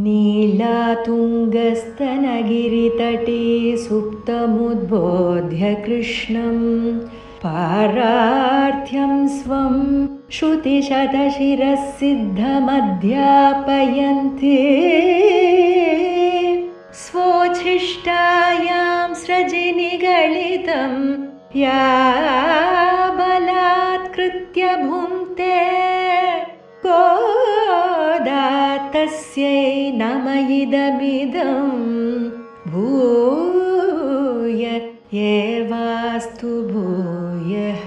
नीलातुङ्गस्तनगिरितटे सुप्तमुद्बोध्य कृष्णं पारार्थ्यं स्वं श्रुतिशतशिरःसिद्धमध्यापयन्ति स्वोच्छिष्टायां सृजिनिगलितं या बलात्कृत्य भुङ्क्ते गोदा तस्यै नम इदमिदं भूय एवास्तु भूयः.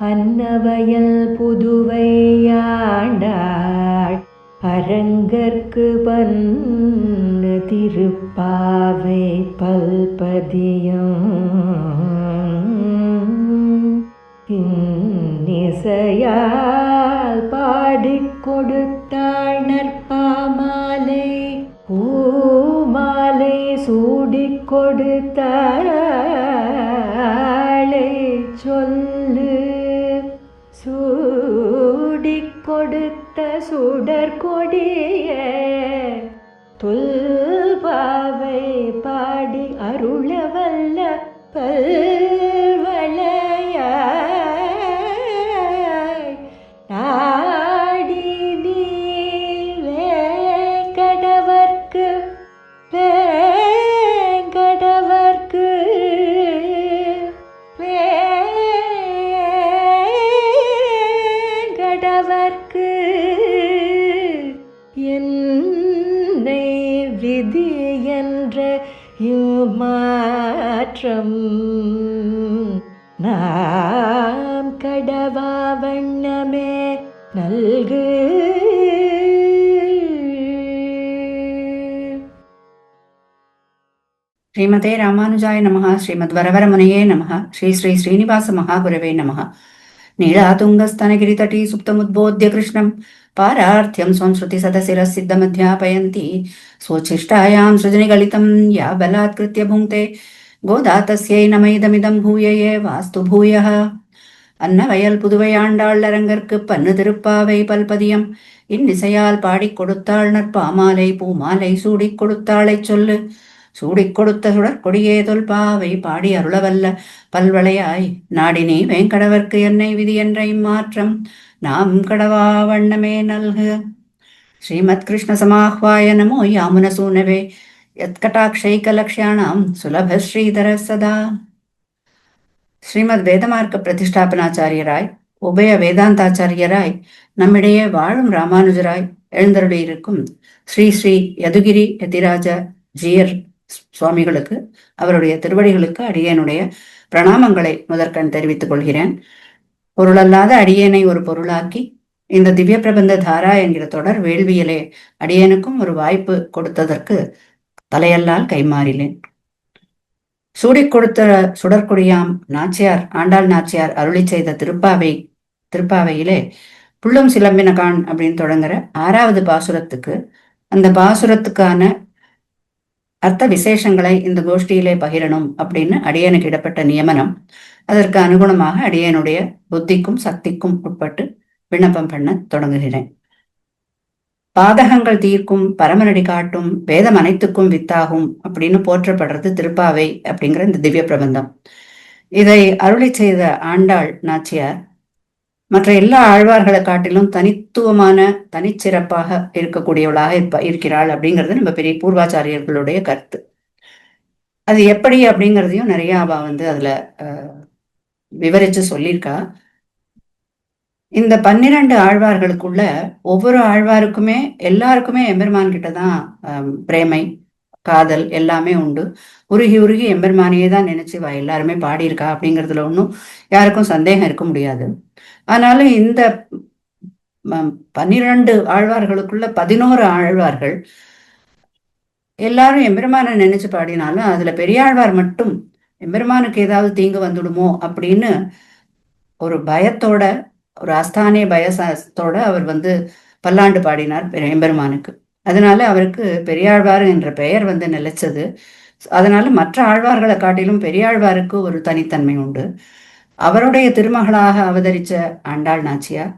அன்னவயல் புதுவையாண்டாள் அரங்கற்கு பன்னு திருப்பாவை பல்பதியம் இன்னிசையால் பாடிக் கொடுத்தாள் நற்பாமாலை பூமாலை சூடிக் கொடுத்தாளை சொல்லு சூடிக் கொடுத்த சுடற்கொடிய தொல்பாவை பாடி அருளவல்ல பல்வளையாய் நாடி நீலே கடவர்க்கு வேங்கடவர்க்கு வேங்கடவர்க்கு என்னை விதி என்ற மாற்றம் நாம் கடவா வண்ணமே நல்கு. ஸ்ரீமதே ராமானுஜாய நமः. ஸ்ரீமத் வரவரமுனையே நமः. ஸ்ரீ ஸ்ரீ ஸ்ரீனிவாச மகாகுரவே நமः. நீளாதுங்கஸ்தனகிரிதटी சுப்தமுத்போத்ய கிருஷ்ணம் பாரார்த்தியம் ஸ்வம் ஸ்ருதி சதசிரசித்தமத்யாபயந்தி ஸ்வோச்சிஷ்டாயாं சృజனிகலிதம் யா பலாத்கிருத்ய புங்க்தே கோதா தஸ்யை நம இதமிதம் பூய ஏவாஸ்து பூயः. அன்னவயல் புதுவையாண்டாள் அரங்கற்கு பன்னு திருப்பாவை பல்பதியம் இன்னிசையால் பாடிக் கொடுத்தாள் நற்பாமாலை பூமாலை சூடிக் கொடுத்தாளை சொல்லு சூடிக் கொடுத்த சுடற்கொடியே தொல்பாவை பாடி அருளவல்ல பல்வளையாய் நாடினே வேங்கடவர்க்கு என்னை விதி என்ற இம்மாற்றம் நாம் கடவா வண்ணமே நல்கு. ஸ்ரீமத் கிருஷ்ண சமாஹ்வாய நமோ யாமுனசூனவே யத்கடாக்ஷைகலக்ஷ்யாணாம் சுலப ஸ்ரீதர சதா. ஸ்ரீமத் வேதமார்க்க பிரதிஷ்டாபனாச்சாரியராய் உபய வேதாந்தாச்சாரியராய் நம்மிடையே வாழும் ராமானுஜராய் எழுந்தருளியிருக்கும் ஸ்ரீ ஸ்ரீ யதுகிரி யதிராஜ ஜீயர் சுவாமிகளுக்கு அவருடைய திருவடிகளுக்கு அடியேனுடைய பிரணாமங்களை முதற்கண் தெரிவித்துக் கொள்கிறேன். பொருளல்லாத அடியேனை ஒரு பொருளாக்கி இந்த திவ்ய பிரபந்த தாரா என்கிற தொடர் வேள்வியிலே அடியேனுக்கும் ஒரு வாய்ப்பு கொடுத்ததற்கு தலையல்லால் கைமாறிலேன். சூடிக் கொடுத்த சுடற்கொடியாம் நாச்சியார் ஆண்டாள் நாச்சியார் அருளி செய்த திருப்பாவையிலே புள்ளும் சிலம்பினகான் அப்படின்னு தொடங்குற 6வது பாசுரத்துக்கு அந்த பாசுரத்துக்கான அர்த்த விசேஷங்களை இந்த கோஷ்டியிலே பகிரணும் அப்படின்னு அடியனுக்கு இடப்பட்ட நியமனம். அதற்கு அனுகுணமாக அடியனுடைய புத்திக்கும் சக்திக்கும் உட்பட்டு விண்ணப்பம் பண்ண தொடங்குகிறேன். பாதகங்கள் தீர்க்கும் பரமநடி காட்டும் வேதம் அனைத்துக்கும் வித்தாகும் அப்படின்னு போற்றப்படுறது திருப்பாவை அப்படிங்கிற இந்த திவ்ய பிரபந்தம். இதை அருளி செய்த ஆண்டாள் நாச்சியார் மற்ற எல்லா ஆழ்வார்களை காட்டிலும் தனித்துவமான தனிச்சிறப்பாக இருக்கக்கூடியவளாக இருக்கிறாள் அப்படிங்கிறது நம்ம பெரிய பூர்வாச்சாரியர்களுடைய கருத்து. அது எப்படி அப்படிங்கிறதையும் நிறைய அவ அதுல விவரிச்சு சொல்லியிருக்கா. இந்த 12 ஆழ்வார்களுக்குள்ள ஒவ்வொரு ஆழ்வாருக்குமே எல்லாருக்குமே எம்பெருமான் கிட்டதான் பிரேமை காதல் எல்லாமே உண்டு. உருகி உருகி எம்பெருமானையே தான் நினைச்சு எல்லாருமே பாடியிருக்கா அப்படிங்கிறதுல ஒன்றும் யாருக்கும் சந்தேகம் இருக்க முடியாது. ஆனாலும் இந்த 12 ஆழ்வார்களுக்குள்ள 11 ஆழ்வார்கள் எல்லாரும் எம்பெருமானை நினைச்சு பாடினாலும் அதுல பெரியாழ்வார் மட்டும் எம்பெருமானுக்கு ஏதாவது தீங்கு வந்துடுமோ அப்படின்னு ஒரு பயத்தோட ஒரு அஸ்தானே பயத்தோட அவர் பல்லாண்டு பாடினார் எம்பெருமானுக்கு. அதனால அவருக்கு பெரியாழ்வார் என்ற பெயர் நிலைச்சது. அதனால மற்ற ஆழ்வார்களை காட்டிலும் பெரியாழ்வாருக்கு ஒரு தனித்தன்மை உண்டு. அவருடைய திருமகளாக அவதரிச்ச ஆண்டாள் நாச்சியார்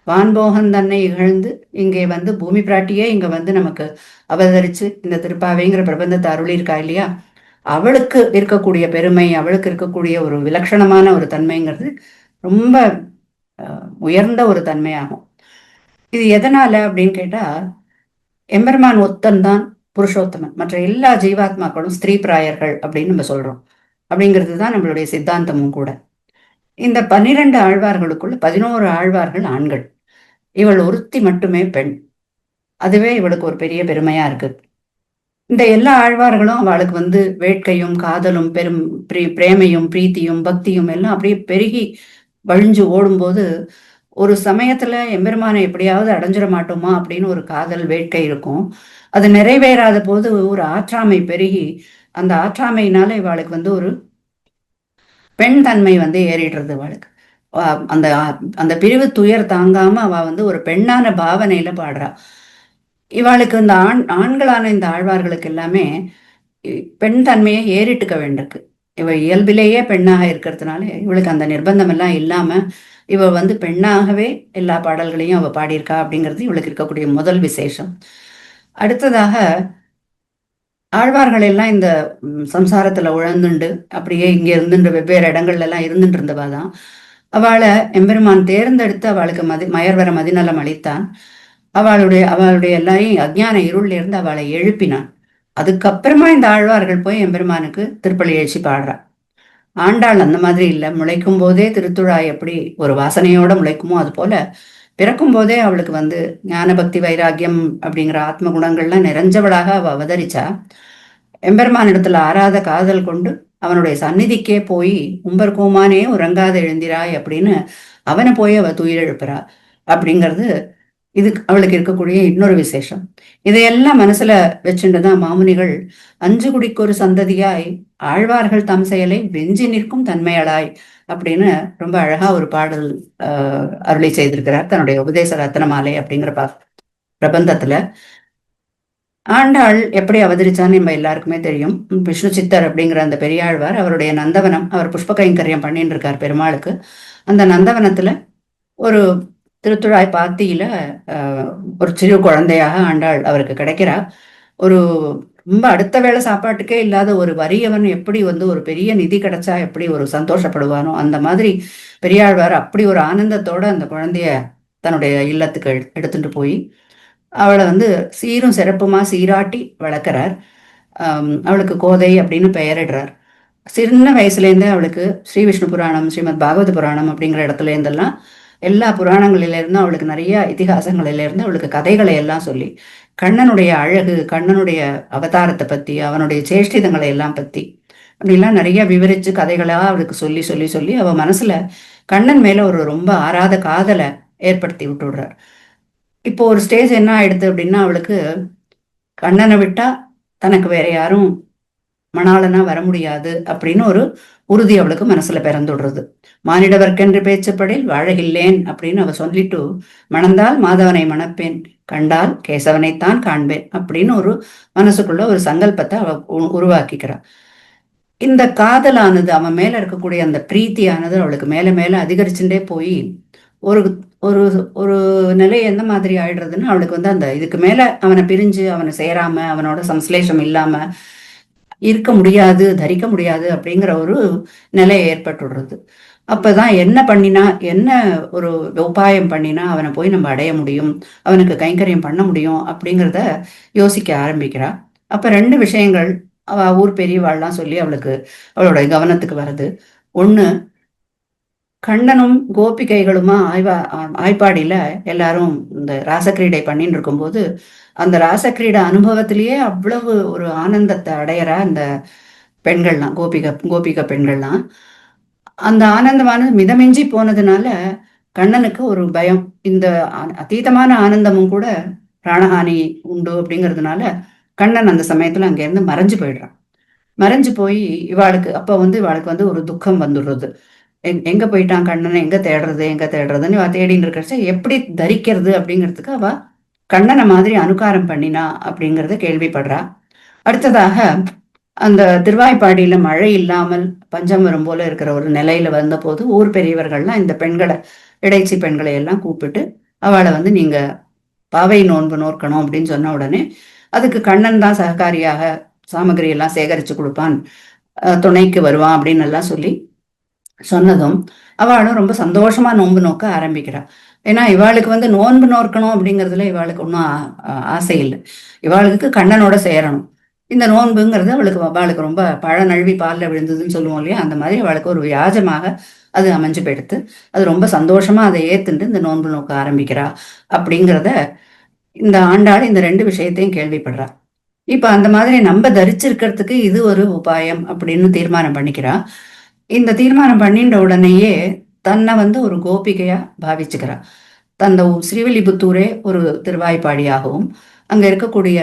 வான்போகன் தன்னை இகழ்ந்து இங்கே வந்து பூமி பிராட்டியே இங்க வந்து நமக்கு அவதரிச்சு இந்த திருப்பாவைங்கிற பிரபந்தத்தை அருளியிருக்கா இல்லையா, அவளுக்கு இருக்கக்கூடிய பெருமை, அவளுக்கு இருக்கக்கூடிய ஒரு விலட்சணமான ஒரு தன்மைங்கிறது ரொம்ப உயர்ந்த ஒரு தன்மையாகும். இது எதனால அப்படின்னு கேட்டா, எம்பெருமான் ஒத்தன் தான் புருஷோத்தமன், மற்ற எல்லா ஜீவாத்மாக்களும் ஸ்திரீ பிராயர்கள் அப்படின்னு நம்ம சொல்றோம். அப்படிங்கிறது தான் நம்மளுடைய சித்தாந்தமும் கூட. இந்த 12 ஆழ்வார்களுக்குள்ள 11 ஆழ்வார்கள் ஆண்கள், இவள் ஒருத்தி மட்டுமே பெண். அதுவே இவளுக்கு ஒரு பெரிய பெருமையா இருக்கு. இந்த எல்லா ஆழ்வார்களும் அவளுக்கு வந்து வேட்கையும் காதலும் பெரும் பிரேமையும் பிரீத்தியும் பக்தியும் எல்லாம் அப்படியே பெருகி வழிஞ்சு ஓடும்போது, ஒரு சமயத்துல எம்பெருமானை எப்படியாவது அடைஞ்சிட மாட்டோமா அப்படின்னு ஒரு காதல் வேட்கை இருக்கும். அது நிறைவேறாத போது ஒரு ஆற்றாமை பெருகி, அந்த ஆற்றாமையினால இவாளுக்கு வந்து ஒரு பெண் தன்மை வந்து ஏறிடுறது அவளுக்கு. அந்த அந்த பிரிவு துயர் தாங்காம அவ வந்து ஒரு பெண்ணான பாவனையில பாடுறா. இவாளுக்கு இந்த ஆண்களான இந்த ஆழ்வார்களுக்கு எல்லாமே பெண் தன்மையை ஏறிட்டுக்க வேண்டியிருக்கு. இவ இயல்பிலேயே பெண்ணாக இருக்கிறதுனால இவளுக்கு அந்த நிர்பந்தம் எல்லாம் இல்லாம இவ வந்து பெண்ணாகவே எல்லா பாடல்களையும் அவ பாடியிருக்கா அப்படிங்கிறது இவளுக்கு இருக்கக்கூடிய முதல் விசேஷம். அடுத்ததாக, ஆழ்வார்கள் எல்லாம் இந்த சம்சாரத்துல உழந்துண்டு அப்படியே இங்க இருந்துட்டு வெவ்வேறு இடங்கள்ல எல்லாம் இருந்துட்டு இருந்தவாதான். அவளை எம்பெருமான் தேர்ந்தெடுத்து அவளுக்கு மயர்வர மதிநலம் அளித்தான். அவளுடைய எல்லாரையும் அஜ்ஞான இருள்ல இருந்து அவளை எழுப்பினான். அதுக்கப்புறமா இந்த ஆழ்வார்கள் போய் எம்பெருமானுக்கு திருப்பலி எழுச்சி பாடுறா. ஆண்டாள் அந்த மாதிரி இல்லை. முளைக்கும் போதே திருத்துழாய் எப்படி ஒரு வாசனையோட முளைக்குமோ அது போல பிறக்கும் போதே அவளுக்கு வந்து ஞான பக்தி வைராக்கியம் அப்படிங்கிற ஆத்ம குணங்கள்லாம் நிறைஞ்சவளாக அவ அவதரிச்சா. எம்பெருமான் இடத்துல ஆறாத காதல் கொண்டு அவனுடைய சந்நிதிக்கே போய் உம்பர் கோமானே உறங்காத எழுந்திராய் அப்படின்னு அவனை போய் அவ துயில் எழுப்புறா. அப்படிங்கிறது இது அவளுக்கு இருக்கக்கூடிய இன்னொரு விசேஷம். இதையெல்லாம் மனசுல வச்சுட்டுதான் மாமுனிகள் 5 குடிக்கு ஒரு சந்ததியாய் ஆழ்வார்கள் தம் செயலை வெஞ்சி நிற்கும் தன்மையளாய் அப்படின்னு ரொம்ப அழகா ஒரு பாடல் அருளி செய்திருக்கிறார் தன்னுடைய உபதேச ரத்னமாலை அப்படிங்கிற பிரபந்தத்துல. ஆண்டாள் எப்படி அவதரிச்சான்னு நம்ம எல்லாருக்குமே தெரியும். விஷ்ணு சித்தர் அப்படிங்கிற அந்த பெரியாழ்வார் அவருடைய நந்தவனம், அவர் புஷ்ப கைங்கரியம் பண்ணிட்டு இருக்கார் பெருமாளுக்கு. அந்த நந்தவனத்துல ஒரு திருத்துழாய் பாத்தியில ஒரு சிறு குழந்தையாக ஆண்டாள் அவருக்கு கிடைக்கிறார். ஒரு ரொம்ப அடுத்த வேளை சாப்பாட்டுக்கே இல்லாத ஒரு வறியவன் எப்படி வந்து ஒரு பெரிய நிதி கிடைச்சா எப்படி ஒரு சந்தோஷப்படுவானோ அந்த மாதிரி பெரியாழ்வார் அப்படி ஒரு ஆனந்தத்தோட அந்த குழந்தைய தன்னுடைய இல்லத்துக்கு எடுத்துட்டு போய் அவளை வந்து சீரும் சிறப்புமா சீராட்டி வளர்க்கிறார். அவளுக்கு கோதை அப்படின்னு பெயரிடுறார். சின்ன வயசுலேருந்தே அவளுக்கு ஸ்ரீ விஷ்ணு புராணம், ஸ்ரீமத் பாகவத புராணம் அப்படிங்கிற இடத்துல இருந்தெல்லாம் எல்லா புராணங்களிலிருந்தும் அவளுக்கு நிறைய இதிகாசங்களிலிருந்து அவளுக்கு கதைகளை எல்லாம் சொல்லி கண்ணனுடைய அழகு, கண்ணனுடைய அவதாரத்தை பத்தி, அவனுடைய சேஷ்டிதங்களை எல்லாம் பத்தி அப்படிலாம் நிறைய விவரிச்சு கதைகளா அவளுக்கு சொல்லி சொல்லி சொல்லி அவ மனசுல கண்ணன் மேல ஒரு ரொம்ப ஆறாத காதலை ஏற்படுத்தி விட்டுடுறார். இப்போ ஒரு ஸ்டேஜ் என்ன ஆயிடுது அப்படின்னா, அவளுக்கு கண்ணனை விட்டா தனக்கு வேற யாரும் மணாளனா வர முடியாது அப்படின்னு ஒரு உறுதி அவளுக்கு மனசுல பிறந்துடுறது. மானிடவர்க்கென்று பேச்சப்படில் வாழகில்லேன் அப்படின்னு அவ சொல்லிட்டு, மணந்தால் மாதவனை மணப்பேன், கண்டால் கேசவனைத்தான் காண்பேன் அப்படின்னு ஒரு மனசுக்குள்ள ஒரு சங்கல்பத்தை அவ உருவாக்கிக்கிறாள். இந்த காதலானது அவன் மேல இருக்கக்கூடிய அந்த பிரீத்தியானது அவளுக்கு மேல மேல அதிகரிச்சுட்டே போய் ஒரு ஒரு ஒரு நிலை எந்த மாதிரி ஆயிடுறதுன்னு அவளுக்கு வந்து அந்த இதுக்கு மேல அவனை பிரிஞ்சு அவனை சேராம அவனோட சம்ஸ்லேஷம் இல்லாம இருக்க முடியாது, தரிக்க முடியாது அப்படிங்கிற ஒரு நிலை ஏற்பட்டுடுறது. அப்பதான் என்ன பண்ணினா, என்ன ஒரு உபாயம் பண்ணினா அவனை போய் நம்ம அடைய முடியும், அவனுக்கு கைங்கரியம் பண்ண முடியும் அப்படிங்கிறத யோசிக்க ஆரம்பிக்கிறா. அப்ப 2 விஷயங்கள் அவ ஊர் பெரியவாள்லாம் சொல்லி அவளுக்கு அவளோட கவனத்துக்கு வருது. ஒண்ணு, கண்ணனும் கோபிகைகளுமா ஆய்ப்பாடியில எல்லாரும் இந்த ராசக்கிரீடை பண்ணிட்டு இருக்கும்போது அந்த ராசக்கிரீட அனுபவத்திலேயே அவ்வளவு ஒரு ஆனந்தத்தை அடையறா அந்த பெண்கள்லாம், கோபிக பெண்கள்லாம். அந்த ஆனந்தமானது மிதமிஞ்சி போனதுனால கண்ணனுக்கு ஒரு பயம். இந்த அதீதமான ஆனந்தமும் கூட பிராணஹானி உண்டு அப்படிங்கிறதுனால கண்ணன் அந்த சமயத்துல அங்க இருந்து மறைஞ்சு போயிடுறான். மறைஞ்சு போய் இவாளுக்கு வந்து ஒரு துக்கம் வந்துடுறது. எங்க போயிட்டான் கண்ணனை, எங்க தேடுறதுன்னு அவ தேடின்னு இருக்கிறச்ச எப்படி தரிக்கிறது அப்படிங்கிறதுக்கு அவ கண்ணனை மாதிரி அனுகாரம் பண்ணினா அப்படிங்கிறத கேள்விப்படுறா. அடுத்ததாக, அந்த திருவாய்ப்பாடியில மழை இல்லாமல் பஞ்சம் வரும் போல இருக்கிற ஒரு நிலையில வந்த போது ஊர் பெரியவர்கள்லாம் இந்த பெண்களை, இடைச்சி பெண்களை எல்லாம் கூப்பிட்டு அவளை வந்து நீங்க பாவை நோன்பு நோக்கணும் அப்படின்னு சொன்ன உடனே அதுக்கு கண்ணன் தான் சககாரியாக சாமகிரி எல்லாம் சேகரிச்சு கொடுப்பான், துணைக்கு வருவான் அப்படின்னு எல்லாம் சொல்லி சொன்னதும் அவளும் ரொம்ப சந்தோஷமா நோன்பு நோக்க ஆரம்பிக்கிறா. ஏன்னா இவாளுக்கு வந்து நோன்பு நோக்கணும் அப்படிங்கிறதுல இவாளுக்கு ஒன்றும் ஆசை இல்லை. இவாளுக்கு கண்ணனோட சேரணும். இந்த நோன்புங்கிறது அவளுக்கு ரொம்ப பழ நழுவி பாலில் விழுந்ததுன்னு சொல்லுவோம் இல்லையா, அந்த மாதிரி அவளுக்கு ஒரு வியாஜமாக அது அமைஞ்சு போயிடுத்து. அது ரொம்ப சந்தோஷமா அதை ஏத்துட்டு இந்த நோன்பு நோக்க ஆரம்பிக்கிறா அப்படிங்கிறத இந்த ஆண்டாள் இந்த 2 விஷயத்தையும் கேள்விப்படுறா. இப்ப அந்த மாதிரி நம்ம தரிச்சிருக்கிறதுக்கு இது ஒரு உபாயம் அப்படின்னு தீர்மானம் பண்ணிக்கிறா. இந்த தீர்மானம் பண்ணின்ற உடனேயே தன்னை வந்து ஒரு கோபிகையா பாவிச்சுக்கிறா. தந்த ஸ்ரீவில்லிபுத்தூரே ஒரு திருவாய்ப்பாடியாகவும், அங்க இருக்கக்கூடிய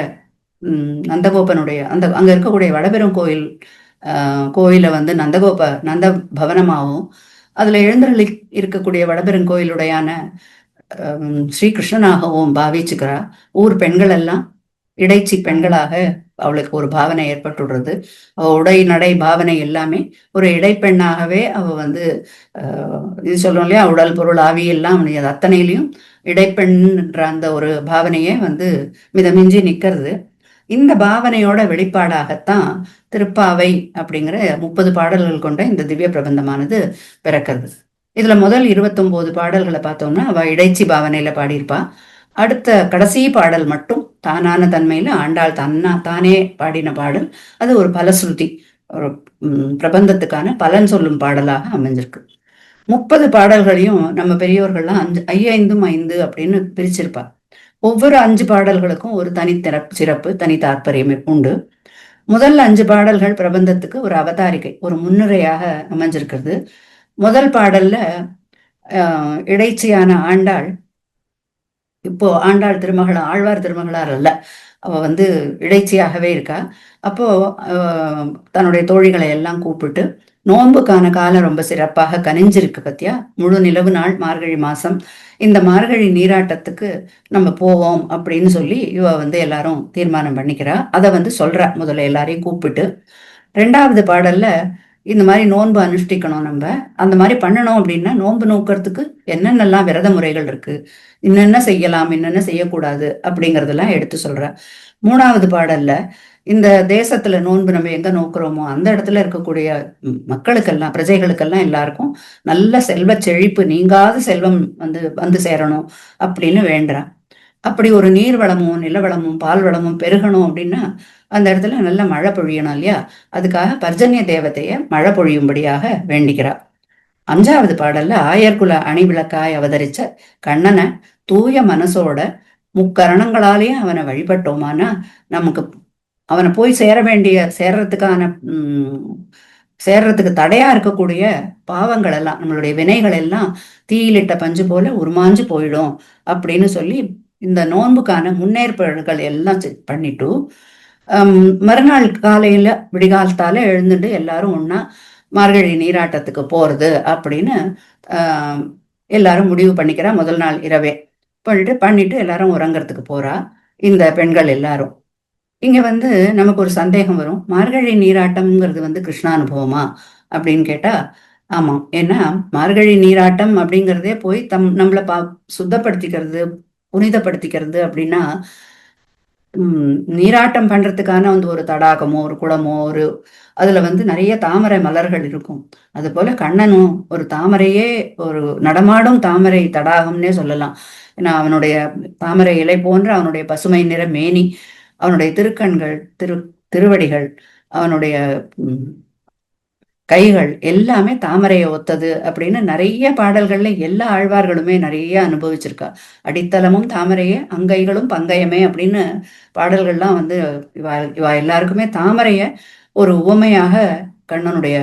நந்தகோபனுடைய அங்க இருக்கக்கூடிய வடபெரும் கோயில் கோயிலை வந்து நந்த பவனமாகவும், அதுல எழுந்தருளி இருக்கக்கூடிய வடபெருங்கோயிலுடையான ஸ்ரீகிருஷ்ணனாகவும் பாவிச்சுக்கிறா. ஊர் பெண்கள் எல்லாம் இடைச்சி பெண்களாக அவளுக்கு ஒரு பாவனை ஏற்பட்டுடுறது. அவ உடை நடை பாவனை எல்லாமே ஒரு இடைப்பெண்ணாகவே அவ வந்து இது சொல்றோம் இல்லையா, உடல் பொருள் ஆவி எல்லாம் அத்தனையிலையும் இடைப்பெண்ன்ற அந்த ஒரு பாவனையே வந்து மிதமிஞ்சி நிக்கிறது. இந்த பாவனையோட வெளிப்பாடாகத்தான் திருப்பாவை அப்படிங்கிற 30 பாடல்கள் கொண்ட இந்த திவ்ய பிரபந்தமானது பிறக்கிறது. இதுல முதல் 29 பாடல்களை பார்த்தோம்னா அவ இடைச்சி பாவனையில பாடியிருப்பா. அடுத்த கடைசி பாடல் மட்டும் தானான தன்மையில ஆண்டாள் தானே பாடின பாடல். அது ஒரு பலஸ்ருதி, ஒரு பிரபந்தத்துக்கான பலன் சொல்லும் பாடலாக அமைஞ்சிருக்கு. 30 பாடல்களையும் நம்ம பெரியோர்கள்லாம் 5 அப்படின்னு பிரிச்சிருப்பா. ஒவ்வொரு 5 பாடல்களுக்கும் ஒரு தனி சிறப்பு, தனி தாற்பயம் உண்டு. முதல் 5 பாடல்கள் பிரபந்தத்துக்கு ஒரு அவதாரிகை, ஒரு முன்னுரையாக அமைஞ்சிருக்கிறது. முதல் பாடல்ல இடைச்சியான ஆண்டாள், இப்போ ஆண்டாள் திருமகள் ஆழ்வார் திருமகளார் அல்ல, அவ வந்து இடைச்சியாகவே இருக்கா. அப்போ தன்னுடைய தோழிகளை எல்லாம் கூப்பிட்டு நோன்புக்கான காலம் ரொம்ப சிறப்பாக கனிஞ்சிருக்கு பத்தியா, முழு நிலவு நாள் மார்கழி மாசம், இந்த மார்கழி நீராட்டத்துக்கு நம்ம போவோம் அப்படின்னு சொல்லி இவ வந்து எல்லாரும் தீர்மானம் பண்ணிக்கிறா. அதை வந்து சொல்றா முதல்ல எல்லாரையும் கூப்பிட்டு. 2வது பாடல்ல இந்த மாதிரி நோன்பு அனுஷ்டிக்கணும், நம்ம அந்த மாதிரி பண்ணணும் அப்படின்னா நோன்பு நோக்கிறதுக்கு என்னென்னலாம் விரத முறைகள் இருக்கு, என்னென்ன செய்யலாம் என்னென்ன செய்யக்கூடாது அப்படிங்கறதெல்லாம் எடுத்து சொல்ற. 3வது பாடல்ல இந்த தேசத்துல நோன்பு நம்ம எங்க நோக்குறோமோ அந்த இடத்துல இருக்கக்கூடிய மக்களுக்கெல்லாம், பிரஜைகளுக்கெல்லாம் எல்லாருக்கும் நல்ல செல்வ செழிப்பு, நீங்காத செல்வம் வந்து வந்து சேரணும் அப்படின்னு வேண்டுறான். அப்படி ஒரு நீர் வளமும் நில வளமும் பால் வளமும் பெருகணும் அப்படின்னா அந்த இடத்துல நல்ல மழை பொழியணும் இல்லையா, அதுக்காக பர்ஜன்ய தேவதைய மழை பொழியும்படியாக வேண்டிக்கிறா. 5வது பாடல்ல ஆயர்குல அணிவிளக்காய் அவதரிச்ச கண்ணனை தூய மனசோட முக்கரணங்களாலேயே அவனை வழிபட்டோமானா நமக்கு அவனை போய் சேர்றதுக்கு தடையா இருக்கக்கூடிய பாவங்கள் எல்லாம், நம்மளுடைய வினைகள் எல்லாம் தீயிலிட்ட பஞ்சு போல உருமாஞ்சு போயிடும் அப்படின்னு சொல்லி இந்த நோன்புக்கான முன்னேற்பாடுகள் எல்லாம் பண்ணிட்டு மறுநாள் காலையில விடிகாலத்தால எழுந்துட்டு எல்லாரும் ஒன்னா மார்கழி நீராட்டத்துக்கு போறது அப்படின்னு எல்லாரும் முடிவு பண்ணிக்கிறா. முதல் நாள் இரவே பண்ணிட்டு எல்லாரும் உறங்கறதுக்கு போறா இந்த பெண்கள் எல்லாரும். இங்க வந்து நமக்கு ஒரு சந்தேகம் வரும், மார்கழி நீராட்டம்ங்கிறது வந்து கிருஷ்ணானுபவமா அப்படின்னு கேட்டா ஆமாம். ஏன்னா மார்கழி நீராட்டம் அப்படிங்கிறதே போய் நம்மளை சுத்தப்படுத்திக்கிறது, புனிதப்படுத்திக்கிறது அப்படின்னா நீராட்டம் பண்றதுக்கான வந்து ஒரு தடாகமோ ஒரு குளமோ அதுல வந்து நிறைய தாமரை மலர்கள் இருக்கும். அது போல கண்ணனும் ஒரு தாமரையே, ஒரு நடமாடும் தாமரை தடாகம்னே சொல்லலாம். ஏன்னா அவனுடைய தாமரை இலை போன்ற அவனுடைய பசுமை நிற மேனி, அவனுடைய திருக்கண்கள், திருவடிகள், அவனுடைய கைகள் எல்லாமே தாமரையை ஒத்தது அப்படின்னு நிறைய பாடல்கள்ல எல்லா ஆழ்வார்களுமே நிறைய அனுபவிச்சிருக்கா. அடித்தளமும் தாமரையே, அங்கைகளும் பங்கயமே அப்படின்னு பாடல்கள்லாம் வந்து இவா எல்லாருக்குமே தாமரைய ஒரு உவமையாக கண்ணனுடைய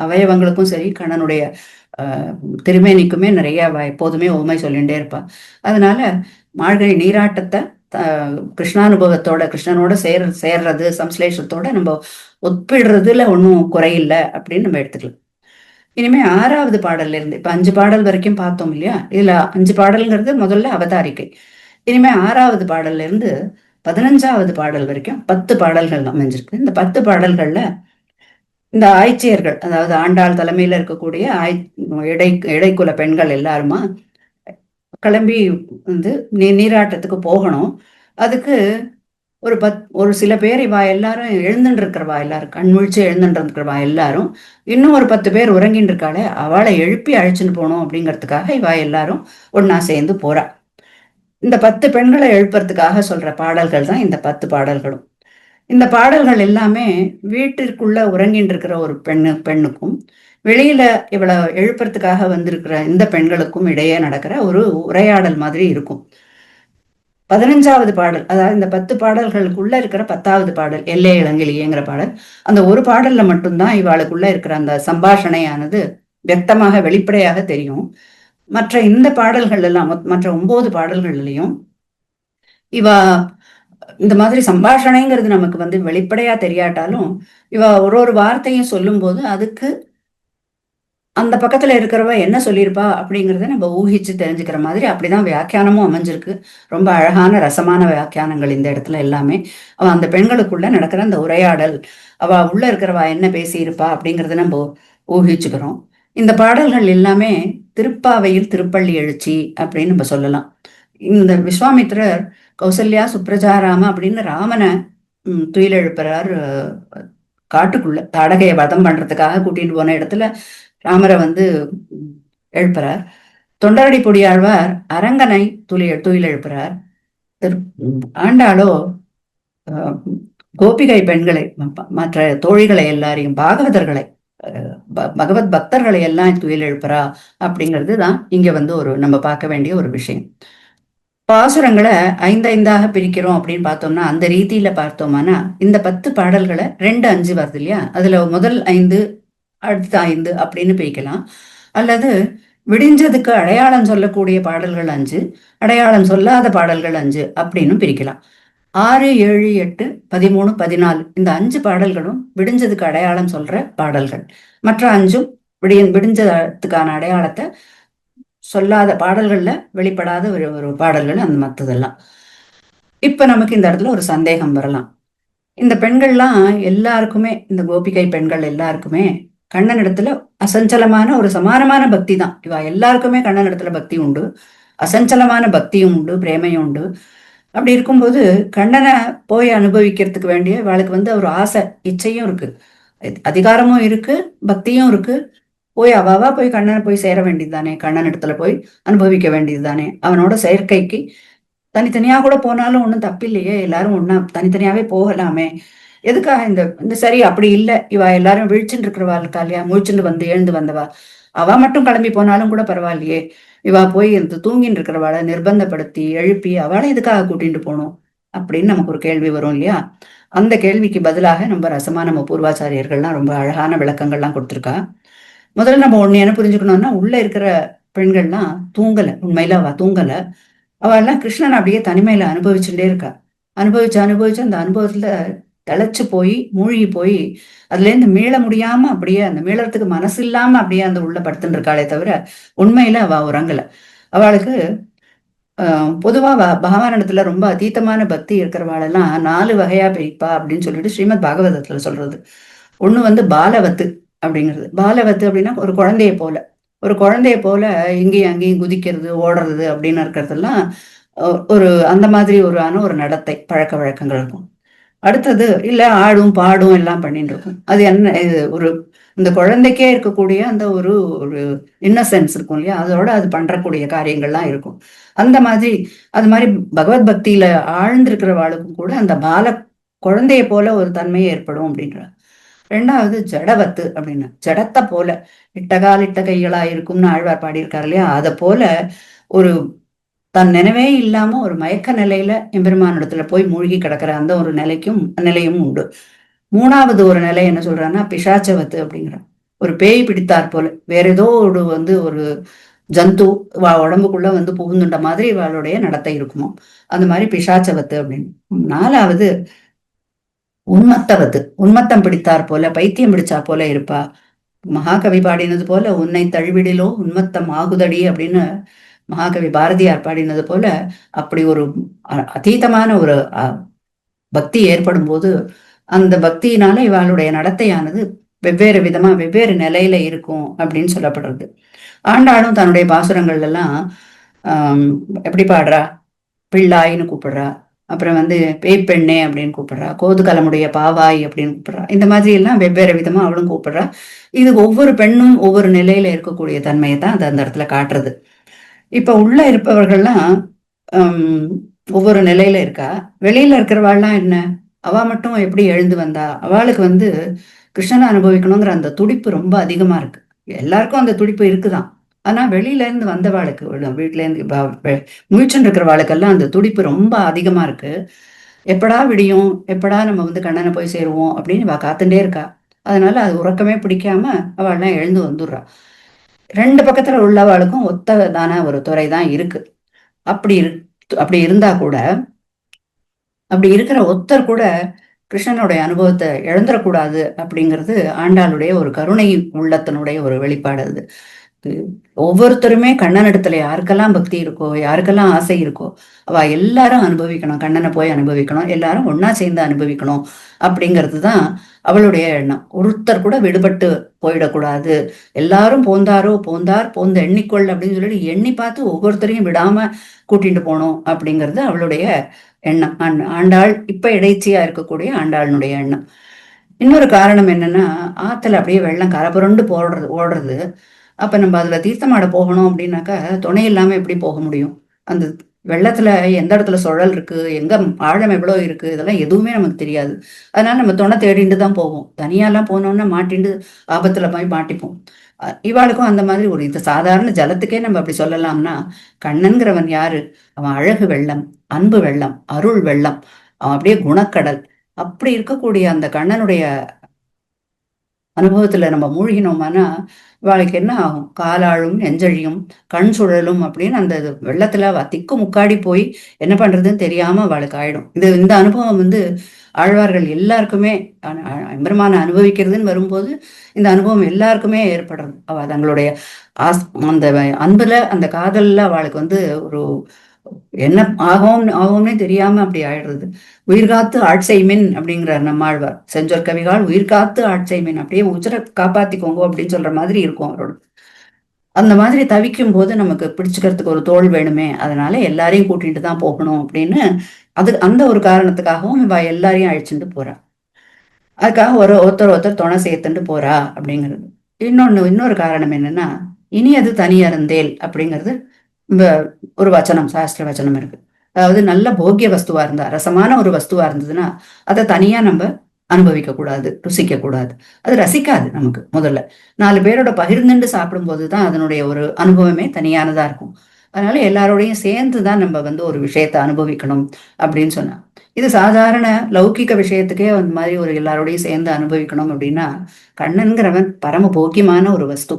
அவயவங்களுக்கும் சரி, கண்ணனுடைய திருமேனிக்குமே நிறைய எப்போதுமே உவமை சொல்லிகிட்டே இருப்பா. அதனால மார்கழி நீராட்டத்தை கிருஷ்ணானுபவத்தோட, கிருஷ்ணனோட சேர்றது சம்ஸ்லேஷத்தோட நம்ம ஒப்பிடுறதுல ஒன்றும் குறையில்லை அப்படின்னு நம்ம எடுத்துக்கலாம். இனிமே 6வது பாடல்ல இருந்து, இப்ப 5 பாடல் வரைக்கும் பார்த்தோம் இல்லையா, இதுல 5 பாடல்ங்கிறது முதல்ல அவதாரிக்கை. இனிமே 6வது பாடல்ல இருந்து 15வது பாடல் வரைக்கும் 10 பாடல்கள் அமைஞ்சிருக்கு. இந்த 10 பாடல்கள்ல இந்த ஆய்ச்சியர்கள், அதாவது ஆண்டாள் தலைமையில இருக்கக்கூடிய இடைக்குல பெண்கள் எல்லாருமா கிளம்பி வந்து நீராட்டத்துக்கு போகணும். அதுக்கு ஒரு சில பேர் இவா எல்லாரும் எழுந்துட்டு இருக்கிறவா எல்லாரும் கண் முழிச்சு எழுந்துட்டு இருக்கிறவா எல்லாரும் இன்னும் ஒரு 10 பேர் உறங்கிட்டு இருக்காளே அவளை எழுப்பி அழைச்சிட்டு போகணும் அப்படிங்கிறதுக்காக இவா எல்லாரும் ஒன்னா சேர்ந்து போறா. இந்த 10 பெண்களை எழுப்புறதுக்காக சொல்ற பாடல்கள் தான் இந்த 10 பாடல்களும். இந்த பாடல்கள் எல்லாமே வீட்டிற்குள்ள உறங்கிட்டு இருக்கிற ஒரு பெண்ணுக்கும் வெளியில இவளை எழுப்புறதுக்காக வந்திருக்கிற இந்த பெண்களுக்கும் இடையே நடக்கிற ஒரு உரையாடல் மாதிரி இருக்கும். 15வது பாடல், அதாவது இந்த 10 பாடல்களுக்குள்ள இருக்கிற 10வது பாடல் எல்லே இளங்கிலியேங்கிற பாடல், அந்த ஒரு பாடல்ல மட்டும்தான் இவாளுக்குள்ள இருக்கிற அந்த சம்பாஷணையானது வியக்தமாக வெளிப்படையாக தெரியும். மற்ற இந்த பாடல்கள் எல்லாம் மற்ற 9 பாடல்கள்லயும் இவா இந்த மாதிரி சம்பாஷணைங்கிறது நமக்கு வந்து வெளிப்படையா தெரியாட்டாலும் இவ ஒரு வார்த்தையும் சொல்லும் போது அதுக்கு அந்த பக்கத்துல இருக்கிறவ என்ன சொல்லியிருப்பா அப்படிங்கிறத நம்ம ஊகிச்சு தெரிஞ்சுக்கிற மாதிரி அப்படிதான் வியாக்கியானமும் அமைஞ்சிருக்கு. ரொம்ப அழகான ரசமான வியாக்கியானங்கள் இந்த இடத்துல எல்லாமே. அவ அந்த பெண்களுக்குள்ள நடக்கிற அந்த உரையாடல், அவ உள்ள இருக்கிறவா என்ன பேசியிருப்பா அப்படிங்கிறத நம்ம ஊகிச்சுக்கிறோம். இந்த பாடல்கள் எல்லாமே திருப்பாவையில் திருப்பள்ளி எழுச்சி அப்படின்னு நம்ம சொல்லலாம். இந்த விஸ்வாமித்திரர் கௌசல்யா சுப்ரஜாராம அப்படின்னு ராமனை துயில் எழுப்புறார். காட்டுக்குள்ள தாடகையை வதம் பண்றதுக்காக கூட்டிட்டு போன இடத்துல ராமரை வந்து எழுப்புறார். தொண்டரடி பொடியாழ்வார் அரங்கனை துயில் எழுப்புறார். ஆண்டாளோ கோபிகை பெண்களை மற்ற தோழிகளை எல்லாரையும் பாகவதர்களை பகவத் பக்தர்களை எல்லாம் துயில் எழுப்புறா அப்படிங்கிறது தான் இங்க வந்து நம்ம பார்க்க வேண்டிய ஒரு விஷயம். பாசுரங்களை 5 பிரிக்கிறோம் அப்படின்னு பார்த்தோம்னா அந்த ரீதியில பார்த்தோம்னா இந்த 10 பாடல்களை 2 5 வருது இல்லையா, அதுல முதல் 5 அடுத்த 5 அப்படின்னு பிரிக்கலாம். அல்லது விடிஞ்சதுக்கு அடையாளம் சொல்லக்கூடிய பாடல்கள் 5, அடையாளம் சொல்லாத பாடல்கள் 5 அப்படின்னு பிரிக்கலாம். 6 7 8 13 14 இந்த 5 பாடல்களும் விடிஞ்சதுக்கு அடையாளம் சொல்ற பாடல்கள். மற்ற 5ம் விடிஞ்சதுக்கான அடையாளத்தை சொல்லாத பாடல்கள்ல வெளிப்படாத ஒரு பாடல்கள் அந்த மற்றதெல்லாம். இப்ப நமக்கு இந்த இடத்துல ஒரு சந்தேகம் வரலாம். இந்த பெண்கள்லாம் எல்லாருக்குமே, இந்த கோபிகை பெண்கள் எல்லாருக்குமே கண்ணன் இடத்துல அசஞ்சலமான ஒரு சமானமான பக்தி தான். இவா எல்லாருக்குமே கண்ணன் இடத்துல பக்தி உண்டு, அசஞ்சலமான பக்தியும் உண்டு, பிரேமையும் உண்டு. அப்படி இருக்கும்போது கண்ணனை போய் அனுபவிக்கிறதுக்கு வேண்டிய இவளுக்கு வந்து ஒரு ஆசை இச்சையும் இருக்கு, அதிகாரமும் இருக்கு, பக்தியும் இருக்கு. போய் அவாவா போய் கண்ணனை போய் சேர வேண்டியது தானே, கண்ணன் இடத்துல போய் அனுபவிக்க வேண்டியது தானே. அவனோட செயற்கைக்கு தனித்தனியா கூட போனாலும் ஒன்றும் தப்பில்லையே, எல்லாரும் ஒன்னா தனித்தனியாவே போகலாமே. எதுக்காக இந்த சரி அப்படி இல்லை, இவா எல்லாரும் விழிச்சுட்டு இருக்கிறவா இருக்கா இல்லையா, முழிச்சுட்டு வந்து எழுந்து வந்தவா, அவ மட்டும் கிளம்பி போனாலும் கூட பரவாயில்லையே, இவா போய் இந்த தூங்கின்னு இருக்கிறவாளை நிர்பந்தப்படுத்தி எழுப்பி அவளை எதுக்காக கூட்டிட்டு போகணும் அப்படின்னு நமக்கு ஒரு கேள்வி வரும் இல்லையா. அந்த கேள்விக்கு பதிலாக நம்ம பூர்வாச்சாரியர்கள்லாம் ரொம்ப அழகான விளக்கங்கள்லாம் கொடுத்துருக்கா. முதல்ல நம்ம ஒண்ணு என்ன புரிஞ்சுக்கணும்னா, உள்ள இருக்கிற பெண்கள்லாம் தூங்கல, உண்மையில அவ தூங்கல. அவெல்லாம் கிருஷ்ணன் அப்படியே தனிமையில அனுபவிச்சுட்டே இருக்கா. அனுபவிச்சு அந்த அனுபவத்துல திளைச்சு போய் மூழ்கி போய் அதுல இருந்து மீள முடியாம அப்படியே அந்த மீளறதுக்கு மனசு இல்லாம அப்படியே அந்த உள்ள படுத்துட்டு இருக்காளே தவிர உண்மையில அவ உறங்கல. அவளுக்கு பொதுவா பகவானிடத்துல ரொம்ப அதீதமான பக்தி இருக்கிறவாளெல்லாம் 4 வகையா பிரிப்பா அப்படின்னு சொல்லிட்டு ஸ்ரீமத் பாகவதத்துல சொல்றது. ஒண்ணு வந்து பாலவத்து அப்படிங்கிறது. பாலவத்து அப்படின்னா ஒரு குழந்தைய போல இங்கேயும் அங்கேயும் குதிக்கிறது, ஓடுறது அப்படின்னு இருக்கிறதெல்லாம் அந்த மாதிரி ஒரு நடத்தை பழக்க வழக்கங்கள் இருக்கும். அடுத்தது இல்ல ஆடும் பாடும் எல்லாம் பண்ணிட்டு இருக்கும். அது என்ன, இந்த குழந்தைக்கே இருக்கக்கூடிய அந்த ஒரு இன்னசென்ஸ் இருக்கும் இல்லையா, அதோட அது பண்றக்கூடிய காரியங்கள்லாம் இருக்கும். அது மாதிரி பகவத் பக்தியில ஆழ்ந்திருக்கிறவாளுக்கும் கூட அந்த குழந்தைய போல ஒரு தன்மையை ஏற்படும் அப்படின்ற. 2வது ஜடவத்து அப்படின்னா ஜடத்தை போல இட்டகால் இட்ட கைகளா இருக்கும்னு ஆழ்வார் பாடியிருக்காரு இல்லையா, அதை போல ஒரு தன் நினைவே இல்லாம ஒரு மயக்க நிலையில எம்பெருமானிடத்துல போய் மூழ்கி கிடக்கிற அந்த ஒரு நிலையும் உண்டு. 3வது ஒரு நிலை என்ன சொல்றான்னா பிசாச்சவத்து அப்படிங்கிற ஒரு பேய் பிடித்தார் போல வேற ஏதோ ஒரு ஜந்து உடம்புக்குள்ள வந்து புகுந்துட்ட மாதிரி இவளுடைய நடத்தை இருக்குமோ, அந்த மாதிரி பிசாச்சவத்து அப்படின்னு. 4வது உன்மத்தம் பிடித்தார் போல, பைத்தியம் பிடிச்சா போல இருப்பா. மகாகவி பாடினது போல உன்னை தழுவிடிலோ உன்மத்தம் ஆகுதடி அப்படின்னு மகாகவி பாரதியார் பாடினது போல அப்படி ஒரு அதீதமான ஒரு பக்தி ஏற்படும் போது அந்த பக்தியினால இவளுடைய நடத்தையானது வெவ்வேறு விதமா வெவ்வேறு நிலையில இருக்கும் அப்படின்னு சொல்லப்படுறது. ஆண்டாளும் தன்னுடைய பாசுரங்கள் எல்லாம் ஆஹ் எப்படி பாடுறா, பிள்ளாயின்னு கூப்பிடுறா, அப்புறம் வந்து பேய்ப்பெண்ணே அப்படின்னு கூப்பிடுறா, கோது கலமுடைய பாவாய் அப்படின்னு கூப்பிடுறா. இந்த மாதிரி எல்லாம் வெவ்வேறு விதமா அவளும் கூப்பிடுறா. இது ஒவ்வொரு பெண்ணும் ஒவ்வொரு நிலையில இருக்கக்கூடிய தன்மையை தான் அது அந்த இடத்துல காட்டுறது. இப்ப உள்ள இருப்பவர்கள்லாம் ஹம், ஒவ்வொரு நிலையில இருக்கா. வெளியில இருக்கிறவாள்லாம் என்ன, அவ மட்டும் எப்படி எழுந்து வந்தா, அவளுக்கு வந்து கிருஷ்ணனை அனுபவிக்கணுங்கிற அந்த துடிப்பு ரொம்ப அதிகமா இருக்கு. எல்லாருக்கும் அந்த துடிப்பு இருக்குதான். ஆனா வெளியில இருந்து வந்தவாளுக்கு, வீட்டுல இருந்து முழிச்சுட்டு இருக்கிறவாளுக்கெல்லாம் அந்த துடிப்பு ரொம்ப அதிகமா இருக்கு. எப்படா விடியும், எப்படா நம்ம வந்து கண்ணனை போய் சேருவோம் அப்படின்னு இவ காத்துட்டே இருக்கா. அதனால அது உறக்கமே பிடிக்காம அவள்லாம் எழுந்து வந்துடுறா. ரெண்டு பக்கத்துல உள்ளவாளுக்கும் ஒத்ததான ஒரு துறை தான் இருக்கு. அப்படி இரு அப்படி இருந்தா கூட, அப்படி இருக்கிற ஒத்தர் கூட கிருஷ்ணனுடைய அனுபவத்தை இழந்துடக்கூடாது அப்படிங்கிறது ஆண்டாளுடைய ஒரு கருணை உள்ளத்தினுடைய ஒரு வெளிப்பாடு அது. ஒவ்வொருத்தருமே கண்ணன் இடத்துல யாருக்கெல்லாம் பக்தி இருக்கோ, யாருக்கெல்லாம் ஆசை இருக்கோ, அவ எல்லாரும் அனுபவிக்கணும், கண்ணனை போய் அனுபவிக்கணும், எல்லாரும் ஒன்னா சேர்ந்து அனுபவிக்கணும் அப்படிங்கிறது தான் அவளுடைய எண்ணம். ஒருத்தர் கூட விடுபட்டு போயிடக்கூடாது, எல்லாரும் போந்தாரோ போந்தார் போந்த எண்ணிக்கொள் அப்படின்னு சொல்லிட்டு எண்ணி பார்த்து ஒவ்வொருத்தரையும் விடாம கூட்டிட்டு போகணும் அப்படிங்கிறது அவளுடைய எண்ணம். ஆண்டாள் இப்ப இடைச்சியா இருக்கக்கூடிய ஆண்டாளுடைய எண்ணம். இன்னொரு காரணம் என்னன்னா, ஆத்துல அப்படியே வெள்ளம் கரபுரண்டு ஓடுறது. அப்ப நம்ம அதுல தீர்த்தமாட போகணும் அப்படின்னாக்கா துணை இல்லாம எப்படி போக முடியும்? அந்த வெள்ளத்துல எந்த இடத்துல சுழல் இருக்கு, எங்க ஆழம் எவ்வளவு இருக்கு, இதெல்லாம் எதுவுமே நமக்கு தெரியாது. அதனால நம்ம துணை தேடிட்டு தான் போவோம். தனியாலாம் போனோம்னா மாட்டிண்டு ஆபத்துல போய் மாட்டிப்போம். இவாளுக்கும் அந்த மாதிரி ஒரு இது சாதாரண ஜலத்துக்கே நம்ம அப்படி சொல்லலாம்னா, கண்ணன்கிறவன் யாரு? அவன் அழகு வெள்ளம், அன்பு வெள்ளம், அருள் வெள்ளம், அவன் அப்படியே குணக்கடல். அப்படி இருக்கக்கூடிய அந்த கண்ணனுடைய அனுபவத்துல நம்ம மூழ்கினோம்னா இவாளுக்கு என்ன ஆகும்? காலாழும் நெஞ்சழியும் கண் சுழலும் அப்படின்னு அந்த வெள்ளத்துல திக்கு முக்காடி போய் என்ன பண்றதுன்னு தெரியாம அவளுக்கு ஆயிடும். இந்த அனுபவம் வந்து ஆழ்வார்கள் எல்லாருக்குமே எம்பெருமான அனுபவிக்கிறதுன்னு வரும்போது இந்த அனுபவம் எல்லாருக்குமே ஏற்படுறது. அவ தங்களுடைய அந்த அன்புல அந்த காதல்ல அவளுக்கு வந்து ஒரு என்ன ஆகும்னே தெரியாம அப்படி ஆயிடுறது. உயிர்காத்து ஆட்சைமின் அப்படிங்கிறார் நம்மாழ்வார். செஞ்சொற் கவிகால் உயிர்காத்து ஆட்சைமின், அப்படியே உச்சரை காப்பாத்திக்கோங்க அப்படின்னு சொல்ற மாதிரி இருக்கும் அவரோட. அந்த மாதிரி தவிக்கும் போது நமக்கு பிடிச்சுக்கிறதுக்கு ஒரு தோல் வேணுமே, அதனால எல்லாரையும் கூட்டிட்டு தான் போகணும் அப்படின்னு அந்த ஒரு காரணத்துக்காகவும் இவ எல்லாரையும் அழிச்சுட்டு போறா. அதுக்காக ஒருத்தர் துணை சேர்த்துட்டு போறா அப்படிங்கிறது. இன்னொரு காரணம் என்னன்னா, இனி அது தனியறந்தேல் அப்படிங்கிறது ஒரு வச்சனம், சாஸ்திர வச்சனம் இருக்கு. அதாவது நல்ல போக்கிய வஸ்துவா இருந்தா, ரசமான ஒரு வஸ்துவா இருந்ததுன்னா அதை தனியா நம்ம அனுபவிக்க கூடாது, ருசிக்க கூடாது. அது ரசிக்காது நமக்கு. முதல்ல 4 பேரோட பகிர்ந்துண்டு சாப்பிடும் போதுதான் அதனுடைய ஒரு அனுபவமே தனியானதா இருக்கும். அதனால எல்லாரோடையும் சேர்ந்துதான் நம்ம வந்து ஒரு விஷயத்தை அனுபவிக்கணும் அப்படின்னு சொன்னா. இது சாதாரண லௌகிக விஷயத்துக்கே அந்த மாதிரி ஒரு எல்லாரோடையும் சேர்ந்து அனுபவிக்கணும் அப்படின்னா, கண்ணன்கிறவன் பரம போக்கியமான ஒரு வஸ்து.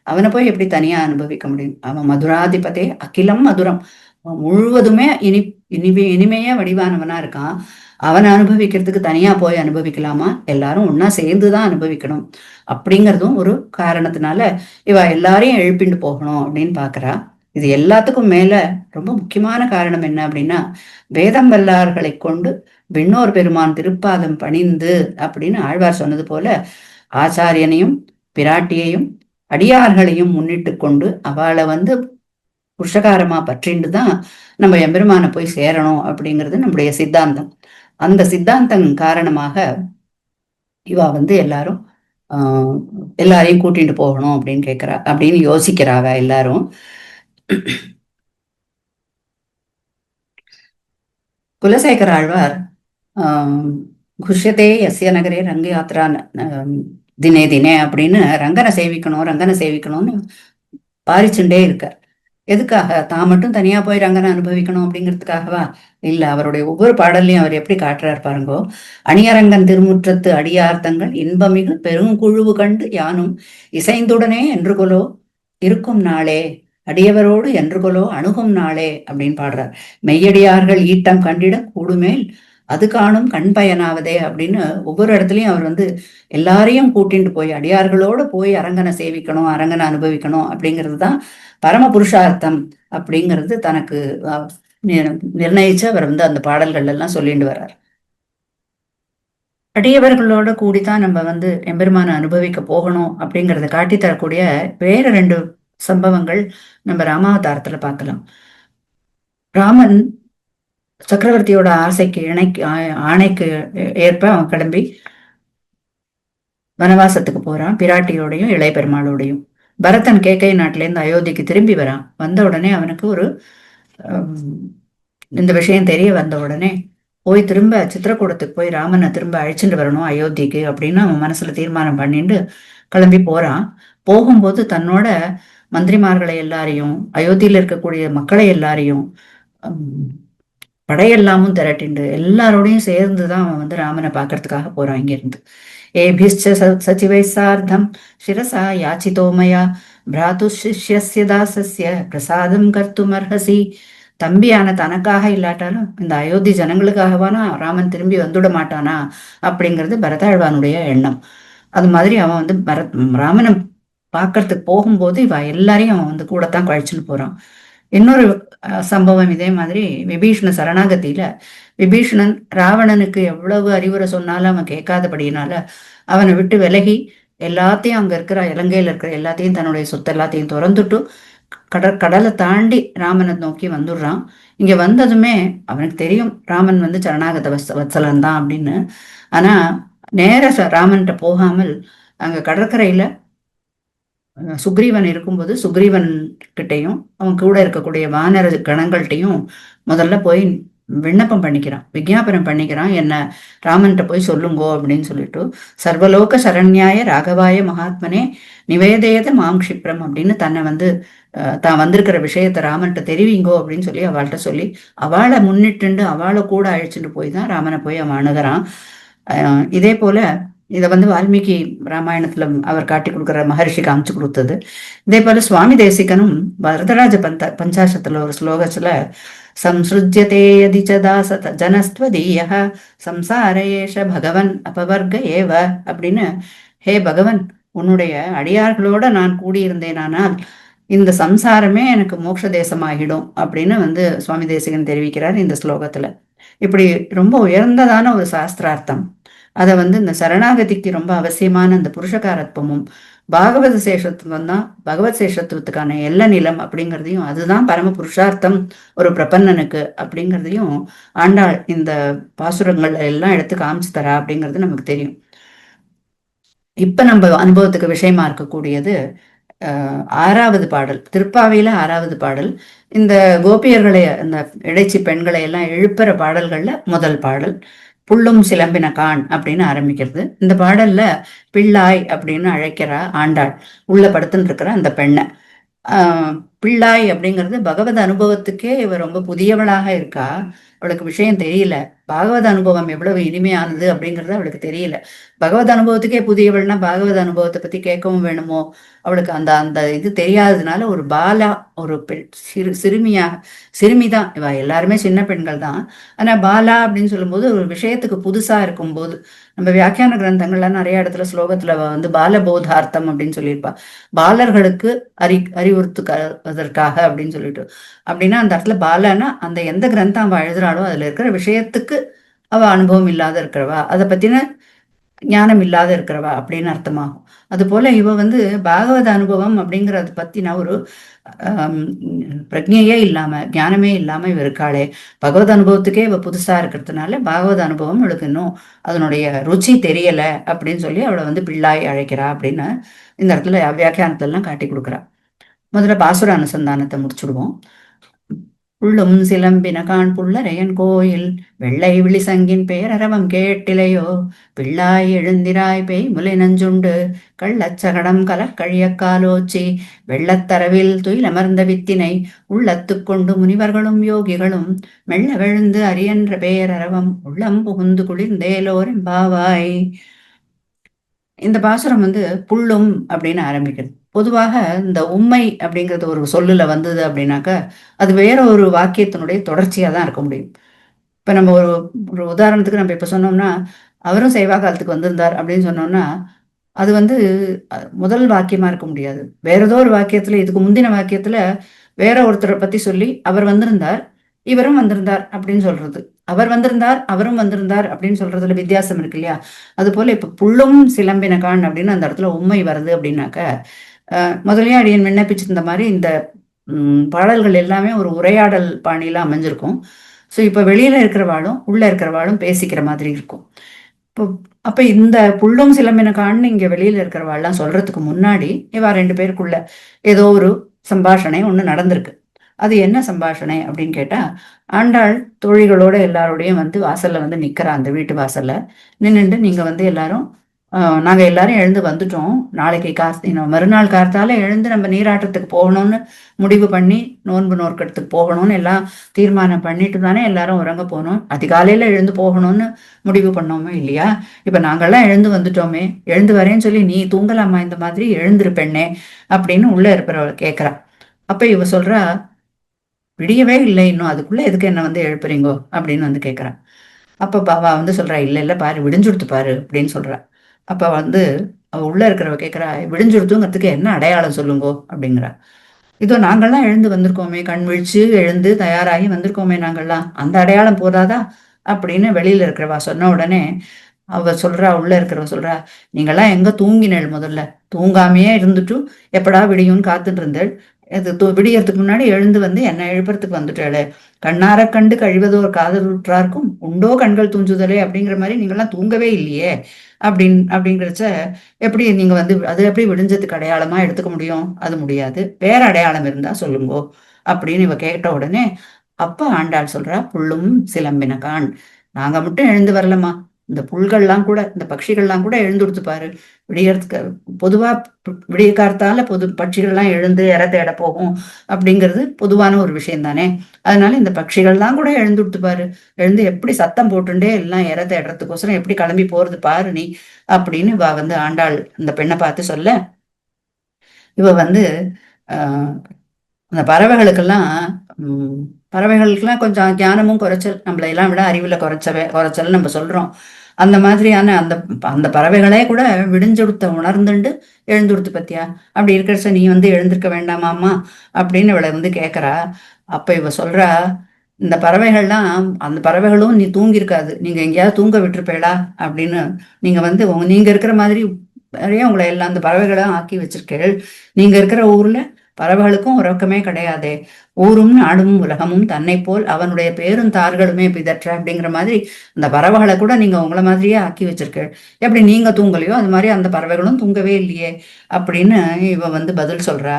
அவனை போய் எப்படி தனியா அனுபவிக்க முடியும்? அவன் மதுராதிபதே அகிலம் மதுரம், அவன் முழுவதுமே இனிமையா வடிவானவனா இருக்கான். அவனை அனுபவிக்கிறதுக்கு தனியா போய் அனுபவிக்கலாமா? எல்லாரும் ஒன்னா சேர்ந்துதான் அனுபவிக்கணும் அப்படிங்கிறதும் ஒரு காரணத்தினால இவ எல்லாரையும் எழுப்பிண்டு போகணும் அப்படின்னு பாக்குறா. இது எல்லாத்துக்கும் மேல ரொம்ப முக்கியமான காரணம் என்ன அப்படின்னா, வேதம் வல்லார்களை கொண்டு விண்ணோர் பெருமான் திருப்பாதம் பணிந்து அப்படின்னு ஆழ்வார் சொன்னது போல ஆச்சாரியனையும் பிராட்டியையும் அடியார்களையும் முன்னிட்டு கொண்டு அவளை வந்து புருஷகாரமா பற்றிண்டு தான் நம்ம எம்பெருமான போய் சேரணும் அப்படிங்கிறது நம்முடைய சித்தாந்தம். அந்த சித்தாந்தம் காரணமாக இவ வந்து எல்லாரையும் கூட்டிட்டு போகணும் அப்படின்னு கேட்கிறா, அப்படின்னு யோசிக்கிறாங்க எல்லாரும். குலசேகர ஆழ்வார் குஷ்யத்தே எஸ்ய நகரே ரங்க யாத்திரா தினே தினே அப்படின்னு ரங்கனை சேவிக்கணும்னு பாரிச்சுட்டே இருக்கார். எதுக்காக? தான் மட்டும் தனியா போய் ரங்கனை அனுபவிக்கணும் அப்படிங்கிறதுக்காகவா? இல்ல, அவருடைய ஒவ்வொரு பாடல்லையும் அவர் எப்படி காட்டுறாரு பாருங்கோ. அணியரங்கன் திருமுற்றத்து அடியார்த்தங்கள் இன்பமிகு பெருங்குழுவு கண்டு யானும் இசைந்துடனே என்று கொலோ இருக்கும் நாளே, அடியவரோடு என்று கொலோ அணுகும் நாளே அப்படின்னு பாடுறார். மெய்யடியார்கள் ஈட்டம் கண்டிட கூடுமேல் அது காணும் கண் பயனாவதே அப்படின்னு ஒவ்வொரு இடத்துலயும் அவர் வந்து எல்லாரையும் கூட்டிட்டு போய் அடியார்களோட போய் அரங்கனை சேவிக்கணும், அரங்கனை அனுபவிக்கணும் அப்படிங்கிறது தான் பரம புருஷார்த்தம் அப்படிங்கிறது தனக்கு நிர்ணயிச்சு அவர் வந்து அந்த பாடல்கள் எல்லாம் சொல்லிட்டு வர்றார். அடியவர்களோட கூடித்தான் நம்ம வந்து எம்பெருமான அனுபவிக்க போகணும் அப்படிங்கறத காட்டி தரக்கூடிய வேற 2 சம்பவங்கள் நம்ம ராமாவதாரத்துல பார்க்கலாம். ராமன் சக்கரவர்த்தியோட ஆசைக்கு ஆணைக்கு ஏற்ப அவன் கிளம்பி வனவாசத்துக்கு போறான், பிராட்டியோடையும் இளைய பெருமாளோடையும். பரதன் கேக்கை நாட்டிலேருந்து அயோத்திக்கு திரும்பி வரான். வந்த உடனே அவனுக்கு ஒரு இந்த விஷயம் தெரிய வந்த உடனே போய் திரும்ப சித்திரக்கூடத்துக்கு போய் ராமனை திரும்ப அழைச்சிட்டு வரணும் அயோத்திக்கு அப்படின்னு அவன் மனசுல தீர்மானம் பண்ணிட்டு கிளம்பி போறான். போகும்போது தன்னோட மந்திரிமார்களை எல்லாரையும், அயோத்தியில இருக்கக்கூடிய மக்களை எல்லாரையும், படையெல்லாமும் திரட்டிண்டு எல்லாரோடையும் சேர்ந்துதான் அவன் ராமனை பார்க்கறதுக்காக போறான் இங்கிருந்து. ஏபிஷ்ச சச்சிவை சார்த்தம் சிரசா யாச்சிதோமயா பிராத்து சிஷ்யஸ்ய தாசஸ்ய பிரசாதம் கர்த்தும் அர்ஹசி. தம்பியான தனக்காக இல்லாட்டாலும் இந்த அயோத்தி ஜனங்களுக்காகவானா ராமன் திரும்பி வந்துட மாட்டானா அப்படிங்கிறது பரதாழ்வானுடைய எண்ணம். அது மாதிரி அவன் ராமனை பார்க்கறதுக்கு போகும்போது இவ எல்லாரையும் அவன் கூடத்தான் கழிச்சுன்னு போறான். இன்னொரு சம்பவம் இதே மாதிரி விபீஷண சரணாகத்தியில விபீஷணன் ராவணனுக்கு எவ்வளவு அறிவுரை சொன்னாலும் அவன் கேட்காதபடியினால அவனை விட்டு விலகி எல்லாத்தையும் அங்க இருக்கிற இலங்கையில இருக்கிற எல்லாத்தையும் தன்னுடைய சொத்து எல்லாத்தையும் திறந்துட்டு கடலை தாண்டி ராமனை நோக்கி வந்துடுறான். இங்க வந்ததுமே அவனுக்கு தெரியும் ராமன் சரணாகத வத்சலன் தான் அப்படின்னு. ஆனா நேர ராமன்கிட்ட போகாமல் அங்க கடற்கரையில சுக்ரீவன் இருக்கும்போது சுக்ரீவன் கிட்டையும் அவன் கூட இருக்கக்கூடிய வானர கணங்கள்கிட்டையும் முதல்ல போய் விண்ணப்பம் பண்ணிக்கிறான், விஜாபனம் பண்ணிக்கிறான், என்ன ராமன்கிட்ட போய் சொல்லுங்கோ அப்படின்னு சொல்லிட்டு. சர்வலோக சரண்யாய ராகவாய மகாத்மனே நிவேதேத மாம் க்ஷிப்ரம் அப்படின்னு தன்னை தான் வந்திருக்கிற விஷயத்த ராமன்கிட்ட தெரிவிங்கோ அப்படின்னு சொல்லி அவள்கிட்ட சொல்லி அவளை முன்னிட்டு அவளை கூட அழைச்சிட்டு போய் தான் ராமனை போய் அவன் அணுகிறான். இதே போல இதை வால்மீகி ராமாயணத்துல அவர் காட்டி கொடுக்குற மகர்ஷி காமிச்சு கொடுத்தது. இதே போல சுவாமி தேசிகனும் வரதராஜ பஞ்சாசத்துல ஒரு ஸ்லோகத்துல சம்ஸ்ருஜ்யதே யதிச்சதாச ஜனஸ்துவதீய சம்சாரேஷ பகவன் அபவர்க ஏவ அப்படின்னு, ஹே பகவன், உன்னுடைய அடியார்களோட நான் கூடியிருந்தேனானால் இந்த சம்சாரமே எனக்கு மோட்ச தேசமாகிடும் அப்படின்னு சுவாமி தேசிகன் தெரிவிக்கிறார் இந்த ஸ்லோகத்துல. இப்படி ரொம்ப உயர்ந்ததான ஒரு சாஸ்திரார்த்தம். அதை இந்த சரணாகதிக்கு ரொம்ப அவசியமான அந்த புருஷகாரத்துவமும் பாகவத சேஷத்துவம் தான் பகவத் சேஷத்துவத்துக்கான எல்ல நிலம் அப்படிங்கிறதையும், அதுதான் பரம புருஷார்த்தம் ஒரு பிரபன்னனுக்கு அப்படிங்கிறதையும் ஆண்டாள் இந்த பாசுரங்கள் எல்லாம் எடுத்து காமிச்சு தரா அப்படிங்கிறது நமக்கு தெரியும். இப்ப நம்ம அனுபவத்துக்கு விஷயமா இருக்கக்கூடியது 6வது பாடல், திருப்பாவையில 6வது பாடல். இந்த கோபியர்களை இந்த இடைச்சி பெண்களை எல்லாம் எழுப்புற பாடல்கள்ல முதல் பாடல் புள்ளும் சிலம்பின கான் அப்படின்னு ஆரம்பிக்கிறது. இந்த பாடல்ல பிள்ளாய் அப்படின்னு அழைக்கிறா ஆண்டாள், உள்ள படுத்துன்னு இருக்கிற அந்த பெண்ணை. பிள்ளாய் அப்படிங்கிறது பகவத் அனுபவத்துக்கே இவ ரொம்ப புதியவளாக இருக்கா, அவளுக்கு விஷயம் தெரியல. பாகவத அனுபவம் எவ்வளவு இனிமையானது அப்படிங்கிறது அவளுக்கு தெரியல. பகவத் அனுபவத்துக்கே புதியவள்னா பாகவத அனுபவத்தை பத்தி கேட்கவும் வேணுமோ, அவளுக்கு அந்த அந்த இது தெரியாததுனால ஒரு பாலா, ஒரு சிறுமிதான் இவ. எல்லாருமே சின்ன பெண்கள் தான். ஆனா பாலா அப்படின்னு சொல்லும்போது ஒரு விஷயத்துக்கு புதுசா இருக்கும்போது, நம்ம வியாக்கியான கிரந்தங்கள்லாம் நிறைய இடத்துல ஸ்லோகத்துல பாலபோதார்த்தம் அப்படின்னு சொல்லியிருப்பா, பாலர்களுக்கு அறிவுறுத்துவதற்காக அப்படின்னு சொல்லிட்டு. அப்படின்னா அந்த இடத்துல பாலனா அந்த எந்த கிரந்தம் அவ எழுதுறாளோ அதுல இருக்கிற விஷயத்துக்கு அவ அனுபவம் இல்லாத இருக்கிறவா, அதை பத்தின ஞானம் இல்லாத இருக்கிறவா அப்படின்னு அர்த்தமாகும். அது போல இவ பாகவத அனுபவம் அப்படிங்கறத பத்தின ஒரு பிரஜையே இல்லாம ஞானமே இல்லாம இவ இருக்காளே. பகவத் அனுபவத்துக்கே இவ புதுசா இருக்கிறதுனால பாகவத அனுபவம் அவளுக்கு இன்னும் அதனுடைய ருச்சி தெரியல அப்படின்னு சொல்லி அவளை பிள்ளாய் அழைக்கிறா அப்படின்னு இந்த இடத்துல வியாக்கியானத்துல எல்லாம் காட்டி கொடுக்குறா. முதல்ல பாசுர அனுசந்தானத்தை முடிச்சுடுவோம். புள்ளும் சிலம்பின கான் புள்ளரையன் கோயில் வெள்ளை விழிசங்கின் பேரரவம் கேட்டிலையோ பிள்ளாய் எழுந்திராய் பேய் முலை நஞ்சுண்டு கள்ளச்சகடம் கலக்கழிய காலோச்சி வெள்ளத்தரவில் துயிலமர்ந்த வித்தினை உள்ளத்து கொண்டு முனிவர்களும் யோகிகளும் மெல்ல விழுந்து அரியன்ற பேரரவம் உள்ளம் புகுந்து குளிர்ந்தேலோரெம்பாவாய். இந்த பாசுரம் புள்ளும் அப்படின்னு ஆரம்பிக்கிறது. பொதுவாக இந்த உண்மை அப்படிங்கிறது ஒரு சொல்லுல வந்தது அப்படின்னாக்க அது வேற ஒரு வாக்கியத்தினுடைய தொடர்ச்சியா தான் இருக்க முடியும். இப்ப நம்ம ஒரு உதாரணத்துக்கு நம்ம இப்ப சொன்னோம்னா அவரும் சேவா காலத்துக்கு வந்திருந்தார் அப்படின்னு சொன்னோம்னா அது முதல் வாக்கியமா இருக்க முடியாது. வேற ஏதோ ஒரு வாக்கியத்துல, இதுக்கு முந்தின வாக்கியத்துல வேற ஒருத்தரை பத்தி சொல்லி அவர் வந்திருந்தார் இவரும் வந்திருந்தார் அப்படின்னு சொல்றது, அவர் வந்திருந்தார் அவரும் வந்திருந்தார் அப்படின்னு சொல்றதுல வித்தியாசம் இருக்கு இல்லையா? அது போல இப்ப புள்ளும் சிலம்பினகான் அப்படின்னு அந்த இடத்துல உண்மை வருது அப்படின்னாக்க முதலே அடியன் விண்ணப்பிச்சிருந்த மாதிரி இந்த பாடல்கள் எல்லாமே ஒரு உரையாடல் பாணியில அமைஞ்சிருக்கும். ஸோ இப்போ வெளியில இருக்கிறவாளும் உள்ள இருக்கிறவாளும் பேசிக்கிற மாதிரி இருக்கும். இப்போ அப்ப இந்த புள்ளும் சிலம்பினகான்னு இங்க வெளியில இருக்கிறவாள்லாம் சொல்றதுக்கு முன்னாடி இவா 2 பேருக்குள்ள ஏதோ ஒரு சம்பாஷணை ஒண்ணு நடந்திருக்கு. அது என்ன சம்பாஷணை அப்படின்னு கேட்டா, ஆண்டாள் தோழிகளோட எல்லாரோடையும் வந்து வாசல்ல வந்து நிக்கிறா. அந்த வீட்டு வாசல்ல நின்னுட்டு, நீங்க வந்து எல்லாரும் நாங்க எல்லாரும் எழுந்து வந்துட்டோம். நாளைக்கு மறுநாள் கார்த்தால எழுந்து நம்ம நீராட்டத்துக்கு போகணும்னு முடிவு பண்ணி, நோன்பு நோக்கத்துக்கு போகணும்னு எல்லாம் தீர்மானம் பண்ணிட்டு தானே எல்லாரும் உறங்க போனோம். அதிகாலையில எழுந்து போகணும்னு முடிவு பண்ணோமே இல்லையா? இப்ப நாங்கெல்லாம் எழுந்து வந்துட்டோமே, எழுந்து வரேன்னு சொல்லி நீ தூங்கலாமா? இந்த மாதிரி எழுந்திரு பெண்ணே அப்படின்னு உள்ள இருக்கிறவள் கேட்கிறா. அப்ப இவ சொல்றா, விடியவே இல்லை இன்னும், அதுக்குள்ள எதுக்கு என்ன வந்து எழுப்புறீங்கோ அப்படின்னு வந்து கேட்கிறா. அப்ப அவ வந்து சொல்றா, இல்ல இல்ல பாரு, விடிஞ்சுடுத்து பாரு அப்படின்னு சொல்றா. அப்ப வந்து அவ உள்ள இருக்கிறவ கேட்கிறா, விடிஞ்சுடுத்துங்கிறதுக்கு என்ன அடையாளம் சொல்லுங்கோ அப்படிங்கிறா. இதோ நாங்கள்லாம் எழுந்து வந்திருக்கோமே, கண் விழிச்சு எழுந்து தயாராகி வந்திருக்கோமே நாங்கள்லாம், அந்த அடையாளம் போதாதா அப்படின்னு வெளியில இருக்கிறவா சொன்ன உடனே அவ சொல்றா, உள்ள இருக்கிறவ சொல்றா, நீங்கெல்லாம் எங்க தூங்கினேள்? முதல்ல தூங்காமையே இருந்துட்டு எப்படா விடியும்னு காத்துட்டு இருந்தேள். இது விடியறதுக்கு முன்னாடி எழுந்து வந்து என்ன எழுப்புறதுக்கு வந்துட்டாளே. கண்ணார கண்டு கழிவதோர் காதலுற்றார்க்கும் உண்டோ கண்கள் தூஞ்சுதலே அப்படிங்கிற மாதிரி நீங்கெல்லாம் தூங்கவே இல்லையே அப்படிங்கிறச்ச, எப்படி நீங்க வந்து அது எப்படி விடிஞ்சதுக்கு அடையாளமா எடுத்துக்க முடியும்? அது முடியாது. வேற அடையாளம் இருந்தா சொல்லுங்கோ அப்படின்னு இவ கேட்ட உடனே அப்ப ஆண்டாள் சொல்றா, புள்ளும் சிலம்பினகான், நாங்க மட்டும் எழுந்து வரலமா, இந்த புல்கள்லாம் கூட, இந்த பட்சிகள்லாம் கூட எழுந்துடுத்து பாரு. விடியறதுக்கு பொதுவா விடிய கார்த்தால பட்சிகள்லாம் எழுந்து இரை தேட போகும் அப்படிங்கிறது பொதுவான ஒரு விஷயம் தானே. அதனால இந்த பட்சிகள்லாம் கூட எழுந்துடுத்து பாரு, எழுந்து எப்படி சத்தம் போட்டுண்டே எல்லாம் இரை தேடுறதுக்கோசரம் எப்படி கிளம்பி போறது பாரு நீ அப்படின்னு இவ வந்து ஆண்டாள் அந்த பெண்ணை பார்த்து சொல்ல, இவ வந்து ஆஹ் அந்த பறவைகளுக்கெல்லாம் உம் பறவைகளுக்கெல்லாம் கொஞ்சம் ஞானமும் குறைச்சல், நம்மள எல்லாம் விட அறிவுல குறைச்சல் நம்ம சொல்றோம். அந்த மாதிரியான அந்த அந்த பறவைகளே கூட விடிஞ்சொடுத்த உணர்ந்துண்டு எழுந்துடுத்து பத்தியா, அப்படி இருக்கிறச்ச நீ வந்து எழுந்திருக்க வேண்டாமாமா அப்படின்னு இவளை வந்து கேட்கறா. அப்ப இவ சொல்றா, இந்த பறவைகள்லாம், அந்த பறவைகளும் நீ தூங்கியிருக்காது, நீங்க எங்கேயாவது தூங்க விட்டுருப்பேளா அப்படின்னு. நீங்க வந்து நீங்க இருக்கிற மாதிரி நிறைய உங்களை எல்லாம் அந்த பறவைகளும் ஆக்கி வச்சிருக்கேள். நீங்க இருக்கிற ஊர்ல பறவைகளுக்கும் உறக்கமே கிடையாதே. ஊரும் நாடும் உலகமும் தன்னை போல் அவனுடைய பேரும் தார்களுமே பிதற்ற அப்படிங்கிற மாதிரி அந்த பறவைகளை கூட நீங்க உங்களை மாதிரியே ஆக்கி வச்சிருக்க. எப்படி நீங்க தூங்கலையோ அது மாதிரி அந்த பறவைகளும் தூங்கவே இல்லையே அப்படின்னு இவ வந்து பதில் சொல்றா.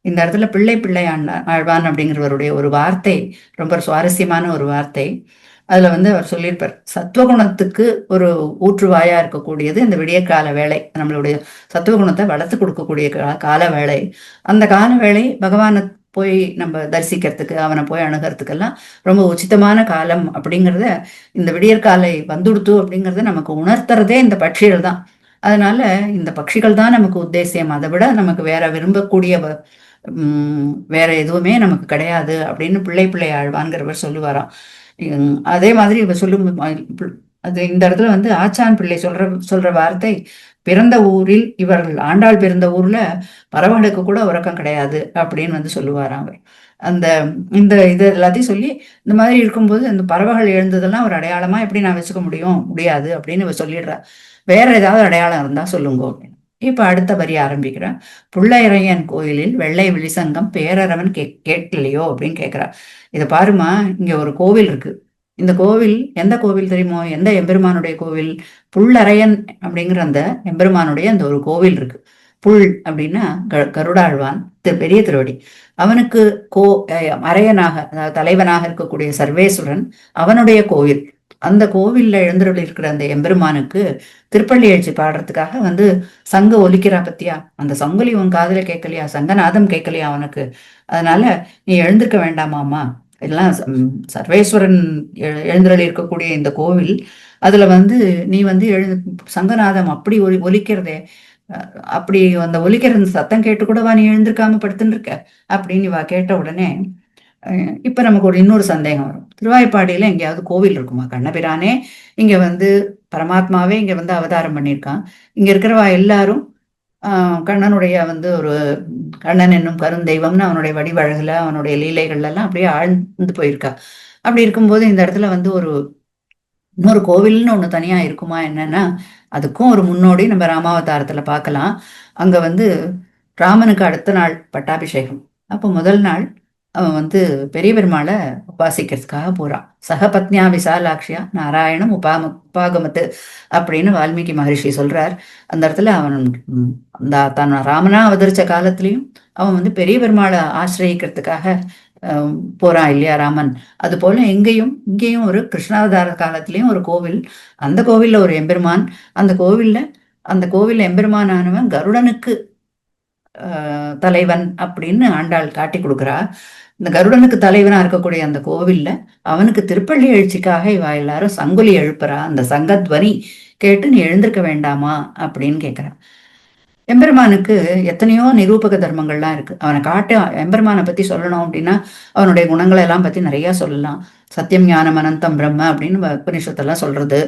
இந்த இடத்துல பிள்ளை பிள்ளை ஆழ்வான் அப்படிங்கிறவருடைய ஒரு வார்த்தை ரொம்ப சுவாரஸ்யமான ஒரு வார்த்தை. அதுல வந்து அவர் சொல்லியிருப்பார், சத்துவகுணத்துக்கு ஒரு ஊற்றுவாயா இருக்கக்கூடியது இந்த விடியற்கால வேலை, நம்மளுடைய சத்துவகுணத்தை வளர்த்து கொடுக்கக்கூடிய கால வேலை. அந்த கால வேலை பகவானை போய் நம்ம தரிசிக்கிறதுக்கு, அவனை போய் அணுகிறதுக்கெல்லாம் ரொம்ப உச்சிதமான காலம் அப்படிங்கிறத, இந்த விடியற்காலை வந்துடுத்து அப்படிங்கிறத நமக்கு உணர்த்துறதே இந்த பட்சிகள் தான். அதனால இந்த பட்சிகள் தான் நமக்கு உத்தேசியம், அதை விட நமக்கு வேற விரும்பக்கூடிய வேற எதுவுமே நமக்கு கிடையாது அப்படின்னு பிள்ளை பிள்ளை ஆழ்வான்கிறவர் சொல்லுவாராம். அதே மாதிரி இவ சொல்லும் அது இந்த இடத்துல வந்து ஆச்சான் பிள்ளை சொல்ற வார்த்தை, பிறந்த ஊரில் இவர்கள் ஆண்டாள் பிறந்த ஊர்ல பறவைகளுக்கு கூட உறக்கம் கிடையாது அப்படின்னு வந்து சொல்லுவாராம் அவர். அந்த இந்த இது எல்லாத்தையும் சொல்லி, இந்த மாதிரி இருக்கும்போது அந்த பறவைகள் எழுந்ததெல்லாம் ஒரு அடையாளமா எப்படி நான் வச்சுக்க முடியாது அப்படின்னு இவ சொல்லிடுறா. வேற ஏதாவது அடையாளம் இருந்தா சொல்லுங்க அப்படின்னு. இப்ப அடுத்த வரி ஆரம்பிக்கிறேன். புள்ளையரையன் கோயிலில் வெள்ளை விழிசங்கம் பேரரவன் கேட்கலையோ அப்படின்னு கேட்கிறா. இதை பாருமா, இங்க ஒரு கோவில் இருக்கு. இந்த கோவில் எந்த கோவில் தெரியுமோ? எந்த எம்பெருமானுடைய கோவில்? புள்ளரையன் அப்படிங்கிற அந்த எம்பெருமானுடைய அந்த ஒரு கோவில் இருக்கு. புல் அப்படின்னா கருடாழ்வான், பெரிய திருவடி. அவனுக்கு அரையனாக, அதாவது தலைவனாக இருக்கக்கூடிய சர்வேஸ்வரன் அவனுடைய கோவில். அந்த கோவில்ல எழுந்தருள் இருக்கிற அந்த எம்பெருமானுக்கு திருப்பள்ளி எழுச்சி பாடுறதுக்காக வந்து சங்க ஒலிக்கிறா பத்தியா, அந்த சங்கொலி உன் காதுல கேட்கலையா? சங்கநாதம் கேட்கலையா அவனுக்கு? அதனால நீ எழுந்திருக்க வேண்டாமாமா, எல்லாம் சர்வேஸ்வரன் எழுந்தருள் இருக்கக்கூடிய இந்த கோவில், அதுல வந்து நீ வந்து சங்கநாதம் அப்படி ஒலிக்கிறதே, அப்படி அந்த ஒலிக்கிற சத்தம் கேட்டு கூடவா நீ எழுந்திருக்காம படுத்துன்னு இருக்க அப்படின்னு இவ கேட்ட உடனே இப்ப நமக்கு ஒரு இன்னொரு சந்தேகம் வரும். திருவாய்ப்பாடியில எங்கேயாவது கோவில் இருக்குமா? கண்ணபிரானே இங்க வந்து பரமாத்மாவே இங்க வந்து அவதாரம் பண்ணியிருக்கான். இங்க இருக்கிறவா எல்லாரும் கண்ணனுடைய வந்து ஒரு கண்ணன் என்னும் கருந்தெய்வம்னு அவனுடைய வடிவழகுல, அவனுடைய லீலைகள்ல எல்லாம் அப்படியே ஆழ்ந்து போயிருக்கா. அப்படி இருக்கும்போது இந்த இடத்துல வந்து ஒரு இன்னொரு கோவில்னு ஒண்ணு தனியா இருக்குமா என்னன்னா, அதுக்கும் ஒரு முன்னோடி நம்ம ராமாவதாரத்துல பார்க்கலாம். அங்க வந்து ராமனுக்கு அடுத்த நாள் பட்டாபிஷேகம். அப்போ முதல் நாள் அவன் வந்து பெரிய பெருமாளை உபாசிக்கிறதுக்காக போறான். சகபத்னியா விசாலாட்சியா நாராயணம் உபாகமத்து அப்படின்னு வால்மீகி மகரிஷி சொல்றார். அந்த இடத்துல அவன் அந்த தன் ராமனா அவதரிச்ச காலத்திலையும் அவன் வந்து பெரிய பெருமாளை ஆசிரியக்கிறதுக்காக போறான் இல்லையா ராமன். அது போல இங்கேயும் ஒரு கிருஷ்ணாவதார காலத்திலயும் ஒரு கோவில், அந்த கோவில்ல ஒரு எம்பெருமான், அந்த கோவில்ல எம்பெருமானானவன் கருடனுக்கு தலைவன் அப்படின்னு ஆண்டாள் காட்டி கொடுக்குறா. இந்த கருடனுக்கு தலைவனா இருக்கக்கூடிய அந்த கோவில்ல அவனுக்கு திருப்பள்ளி எழுச்சிக்காக இவ எல்லாரும் சங்குலி எழுப்புறா. அந்த சங்கத்வனி கேட்டு நீ எழுந்திருக்க வேண்டாமா அப்படின்னு கேட்கிறா. எம்பெருமானுக்கு எத்தனையோ நிரூபக தர்மங்கள்லாம் இருக்கு. அவனை எம்பெருமானை பத்தி சொல்லணும் அப்படின்னா அவனுடைய குணங்களை எல்லாம் பத்தி நிறைய சொல்லலாம். சத்தியம் ஞானம் அனந்தம் பிரம்ம அப்படின்னு உபனிஷத்தெல்லாம் சொல்றது.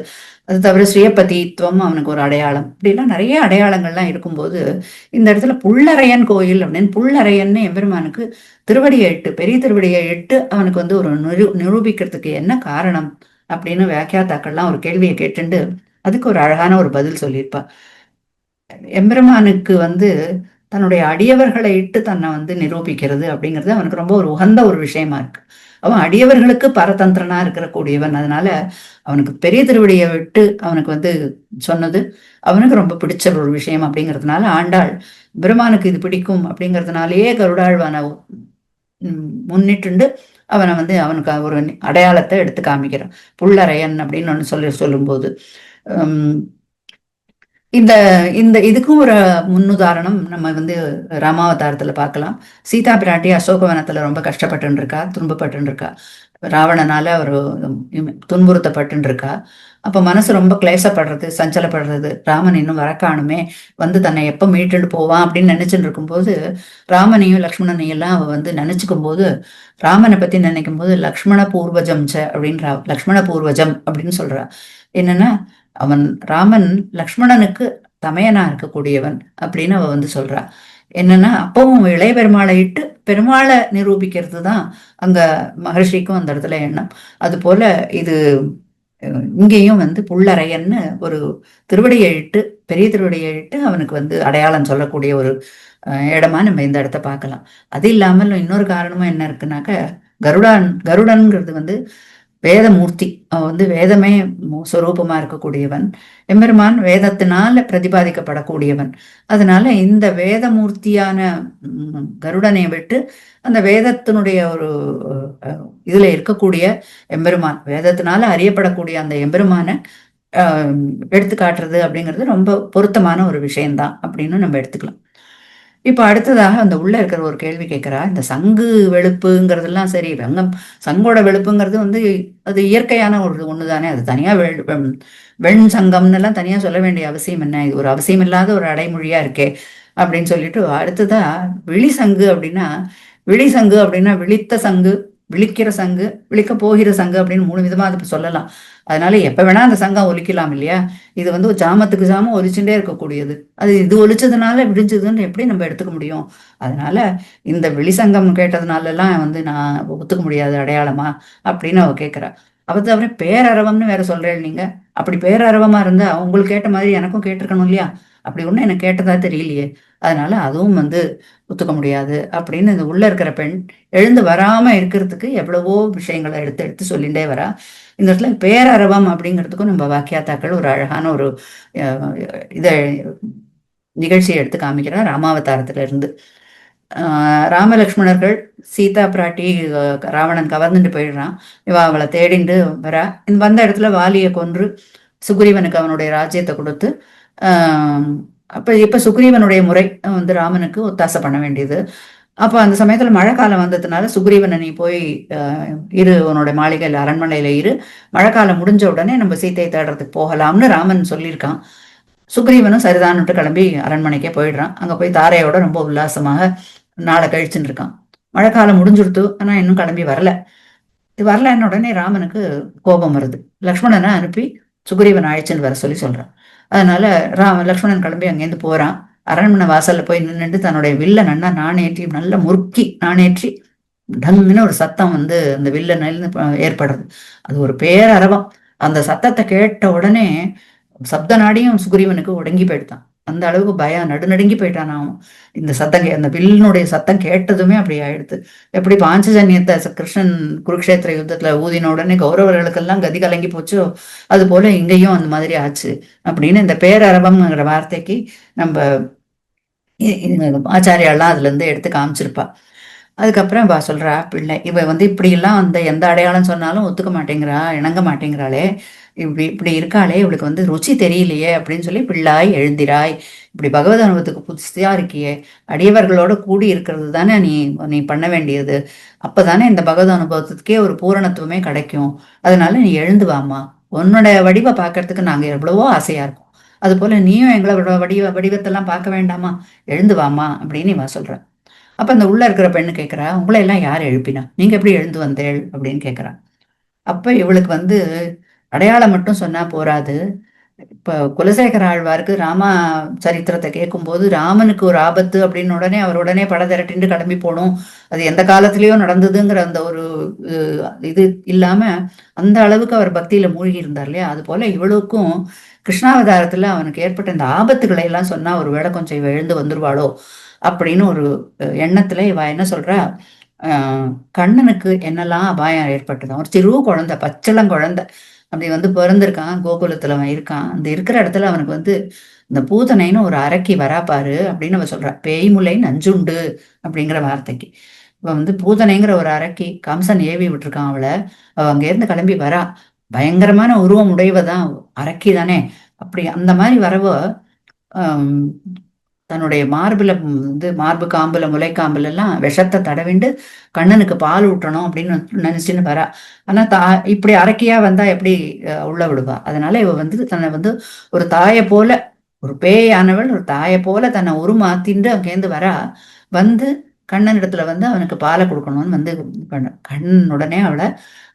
அது தவிர ஸ்ரீயபதித்துவம் அவனுக்கு ஒரு அடையாளம், இப்படிலாம் நிறைய அடையாளங்கள்லாம் இருக்கும்போது இந்த இடத்துல புள்ளரையன் கோயில் அப்படின்னு புள்ளரையன்னு எம்பெருமானுக்கு திருவடியை இட்டு, பெரிய திருவடியை இட்டு அவனுக்கு வந்து ஒரு நிரூபிக்கிறதுக்கு என்ன காரணம் அப்படின்னு வியாக்கியாத்தாக்கள்லாம் ஒரு கேள்வியை கேட்டுண்டு அதுக்கு ஒரு அழகான ஒரு பதில் சொல்லியிருப்பா. எம்பெருமானுக்கு வந்து தன்னுடைய அடியவர்களை இட்டு தன்னை வந்து நிரூபிக்கிறது அப்படிங்கிறது அவனுக்கு ரொம்ப ஒரு உகந்த ஒரு விஷயமா இருக்கு. அவன் அடியவர்களுக்கு பரதந்திரனா இருக்கிற கூடியவன். அதனால அவனுக்கு பெரிய திருவடியை விட்டு அவனுக்கு வந்து சொன்னது அவனுக்கு ரொம்ப பிடிச்ச ஒரு விஷயம். அப்படிங்கிறதுனால ஆண்டாள் பெருமானுக்கு இது பிடிக்கும் அப்படிங்கிறதுனாலேயே கருடாழ்வான முன்னிட்டு அவனை வந்து அவனுக்கு ஒரு அடையாளத்தை எடுத்து காமிக்கிறான். புள்ளரையன் அப்படின்னு ஒன்று சொல்லும்போது இந்த இந்த இதுக்கும் ஒரு முன்னுதாரணம் நம்ம வந்து ராமாவதாரத்துல பார்க்கலாம். சீதா பிராட்டி அசோகவனத்துல ரொம்ப கஷ்டப்பட்டு இருக்கா, துன்பப்பட்டு இருக்கா, ராவணனால ஒரு துன்புறுத்தப்பட்டு இருக்கா. அப்ப மனசு ரொம்ப கிளேசப்படுறது, சஞ்சலப்படுறது. ராமன் இன்னும் வரக்கானுமே, வந்து தன்னை எப்ப மீட்டுட்டு போவான் அப்படின்னு நினைச்சுட்டு இருக்கும்போது ராமனையும் லக்ஷ்மணனையும் எல்லாம் அவ வந்து நினைச்சுக்கும் போது, ராமனை பத்தி நினைக்கும் போது லக்ஷ்மண பூர்வஜம் அப்படின்றா. லக்ஷ்மண பூர்வஜம் அப்படின்னு சொல்றா. என்னன்னா ராமன் லக்ஷ்மணனுக்கு தமையனா இருக்கக்கூடியவன் அப்படின்னு அவ வந்து சொல்றா. என்னன்னா அப்பவும் இளைய பெருமாளை இட்டு பெருமாளை நிரூபிக்கிறது தான் அங்க மகர்ஷிக்கும் அந்த இடத்துல எண்ணம். அது போல இது இங்கேயும் வந்து புள்ளரையன்னு ஒரு திருவடியை இட்டு, பெரிய திருவடியை இட்டு அவனுக்கு வந்து அடையாளம் சொல்லக்கூடிய ஒரு இடமா நம்ம இந்த இடத்த பார்க்கலாம். அது இல்லாமல் இன்னொரு காரணமும் என்ன இருக்குனாக்க, கருடன்ங்கிறது வந்து வேதமூர்த்தி. அவன் வந்து வேதமே சொரூபமா இருக்கக்கூடியவன். எம்பெருமான் வேதத்தினால பிரதிபாதிக்கப்படக்கூடியவன். அதனால இந்த வேதமூர்த்தியான கருடனை விட்டு அந்த வேதத்தினுடைய ஒரு இதுல இருக்கக்கூடிய எம்பெருமான், வேதத்தினால அறியப்படக்கூடிய அந்த எம்பெருமான எடுத்து காட்டுறது அப்படிங்கிறது ரொம்ப பொருத்தமான ஒரு விஷயம்தான் அப்படின்னு நம்ம எடுத்துக்கலாம். இப்ப அடுத்ததாக அந்த உள்ள இருக்கிற ஒரு கேள்வி கேட்கிறா. இந்த சங்கு வெளுப்புங்கிறதுலாம் சரி, சங்கோட வெளுப்புங்கிறது வந்து அது இயற்கையான ஒரு ஒண்ணுதானே. அது தனியா வெண் சங்கம்னு எல்லாம் தனியா சொல்ல வேண்டிய அவசியம் என்ன? இது ஒரு அவசியம் இல்லாத ஒரு அடைமொழியா இருக்கே அப்படின்னு சொல்லிட்டு அடுத்ததா விழிசங்கு அப்படின்னா விழித்த சங்கு, விழிக்கிற சங்கு, விழிக்க போகிற சங்கு அப்படின்னு 3 விதமா அது சொல்லலாம். அதனால எப்ப வேணா அந்த சங்கம் ஒலிக்கலாம் இல்லையா? இது வந்து ஒரு ஜாமத்துக்கு ஜாமம் ஒலிச்சுட்டே இருக்கக்கூடியது. அது இது ஒலிச்சதுனால விடிஞ்சதுன்னு எப்படி நம்ம எடுத்துக்க முடியும்? அதனால இந்த விழிசங்கம் கேட்டதுனால எல்லாம் வந்து நான் ஒத்துக்க முடியாது அடையாளமா அப்படின்னு அவ கேட்கிறா. அவ தவிர பேரரவம்னு வேற சொல்றேன் நீங்க. அப்படி பேரரவமா இருந்தா உங்களுக்கு கேட்ட மாதிரி எனக்கும் கேட்டிருக்கணும் இல்லையா? அப்படி ஒண்ணு எனக்கு கேட்டதா தெரியலையே. அதனால அதுவும் வந்து ஒத்துக்க முடியாது அப்படின்னு இந்த உள்ள இருக்கிற பெண் எழுந்து வராம இருக்கிறதுக்கு எவ்வளவோ விஷயங்களை எடுத்து எடுத்து சொல்லிட்டே வரா. இந்த இடத்துல பேரரவம் அப்படிங்கிறதுக்கும் நம்ம வாக்கியாத்தாக்கள் ஒரு அழகான ஒரு இதை நிகழ்ச்சியை எடுத்து காமிக்கிறார் ராமாவதாரத்துல இருந்து. ராமலக்ஷ்மணர்கள் சீதா பிராட்டி ராவணன் கவர்ந்துட்டு போயிடுறான். இவ அவளை தேடிண்டு வரா. வந்த இடத்துல வாலியை கொன்று சுக்ரீவனுக்கு அவனுடைய ராஜ்யத்தை கொடுத்து இப்ப சுக்ரீவனுடைய முறை வந்து ராமனுக்கு ஒத்தாசை பண்ண வேண்டியது. அப்ப அந்த சமயத்துல மழை காலம் வந்ததுனால சுக்ரீவனை நீ போய் இரு, உன்னோட மாளிகையில அரண்மனையில இரு, மழை காலம் முடிஞ்ச உடனே நம்ம சீத்தையை தேடுறதுக்கு போகலாம்னு ராமன் சொல்லியிருக்கான். சுக்ரீவனும் சரிதான்ட்டு கிளம்பி அரண்மனைக்கே போயிடுறான். அங்க போய் தாரையோட ரொம்ப உல்லாசமாக நாளை கழிச்சுன்னு இருக்கான். மழை காலம் முடிஞ்சுடுத்து, ஆனா இன்னும் கிளம்பி வரலன்னு உடனே ராமனுக்கு கோபம் வருது. லக்ஷ்மணனை அனுப்பி சுக்ரீவன் அழைச்சுன்னு வர சொல்றான். அதனால லக்ஷ்மணன் கிளம்பி அங்கேருந்து போறான். அரண்மனை வாசல்ல போய் நின்றுட்டு தன்னுடைய வில்ல நல்லா நாணேற்றி, நல்லா முறுக்கி நாணேற்றி டங்குன்னு ஒரு சத்தம் வந்து அந்த வில்ல நின்று ஏற்படுறது. அது ஒரு பேரரவம். அந்த சத்தத்தை கேட்ட உடனே சப்த நாடியும் சுக்ரீவனுக்கு ஒடுங்கி போயிடுதான். அந்த அளவுக்கு பயம், நடுநடுங்கி போயிட்டான் அவன். இந்த சத்தம் அந்த வில்லினுடைய சத்தம் கேட்டதுமே அப்படி ஆயிடுது. எப்படி பாஞ்சஜன்யத்தை கிருஷ்ணன் குருக்ஷேத்திர யுத்தத்துல ஊதின உடனே கௌரவர்களுக்கெல்லாம் கதி கலங்கி போச்சோ, அது போல இங்கேயும் அந்த மாதிரி ஆச்சு அப்படின்னு இந்த பேரரவம்ங்கிற வார்த்தைக்கு நம்ம ஆச்சாரியாலாம் அதுல இருந்து எடுத்து காமிச்சிருப்பா. அதுக்கப்புறம் இவ சொல்றா, பிள்ளை இவ இப்படி எல்லாம் அந்த எந்த அடையாளம் சொன்னாலும் ஒத்துக்க மாட்டேங்கிறா, இணங்க மாட்டேங்கிறாளே, இப்படி இப்படி இருக்காளே, இவளுக்கு ருச்சி தெரியலையே அப்படின்னு சொல்லி, பிள்ளாய் எழுந்திராய், இப்படி பகவத் அனுபவத்துக்கு புதுசா இருக்கியே, அடியவர்களோட கூடி இருக்கிறது தானே நீ நீ பண்ண வேண்டியது. அப்பதானே இந்த பகவத் அனுபவத்துக்கே ஒரு பூரணத்துவமே கிடைக்கும். அதனால நீ எழுந்து வாமா, உன்னோட வடிவை பார்க்கறதுக்கு நாங்க எவ்வளவோ ஆசையா இருக்கோம். அது போல நீயும் எங்களோட வடிவத்தெல்லாம் பார்க்க வேண்டாமா, எழுந்து வாமா அப்படின்னு இவ சொல்ற. அப்ப அந்த உள்ள இருக்கிற பெண்ணு கேட்கிறா, உங்களை எல்லாம் யார் எழுப்பினா, நீங்க எப்படி எழுந்து வந்தேள் அப்படின்னு கேட்கிறா. அப்ப இவளுக்கு அடையாளம் மட்டும் சொன்னா போராது. இப்ப குலசேகர ஆழ்வாருக்கு ராமா சரித்திரத்தை கேட்கும்போது, ராமனுக்கு ஒரு ஆபத்து அப்படின்னு உடனே அவர் உடனே பட திரட்டிண்டு கிளம்பி போகணும், அது எந்த காலத்திலயோ நடந்ததுங்கிற அந்த ஒரு இது இல்லாம அந்த அளவுக்கு அவர் பக்தியில மூழ்கி இருந்தார் இல்லையா. அது போல இவளுக்கும் கிருஷ்ணாவதாரத்துல அவனுக்கு ஏற்பட்ட இந்த ஆபத்துக்களை எல்லாம் சொன்னா ஒருவேளை கொஞ்சம் இவ எழுந்து வந்துருவாளோ அப்படின்னு ஒரு எண்ணத்துல இவ என்ன சொல்றா, கண்ணனுக்கு என்னெல்லாம் அபாயம் ஏற்பட்டது. ஒரு சிறு குழந்தை, பச்சளம் குழந்தை அப்படி பிறந்திருக்கான், கோகுலத்துல அவன் இருக்கான். அந்த இருக்கிற இடத்துல அவனுக்கு இந்த பூதனைன்னு ஒரு அரக்கி வரா பாரு அப்படின்னு அவ சொல்றா. பேய்முலை நஞ்சுண்டு அப்படிங்கிற வார்த்தைக்கு இவ பூதனைங்கிற ஒரு அரக்கி, கம்சன் ஏவி விட்டுருக்கான் அவளை. அவ அங்க இருந்து கிளம்பி வரா. பயங்கரமான உருவம் உடையவதான், அரக்கி தானே. அப்படி அந்த மாதிரி வரவோ தன்னுடைய மார்புல மார்பு காம்புல முளைக்காம்புல எல்லாம் விஷத்தை தடவிண்டு கண்ணனுக்கு பால் ஊட்டணும் அப்படின்னு நினைச்சுன்னு வரா. ஆனா இப்படி அரக்கியா வந்தா எப்படி உள்ள விடுவா. அதனால இவ தன்னை ஒரு தாயை போல, ஒரு பேயானவள் ஒரு தாயை போல தன்னை உருமாத்திண்டு அங்கேருந்து வரா. கண்ணன் இடத்துல அவனுக்கு பாலை கொடுக்கணும்னு கண்ணன் உடனே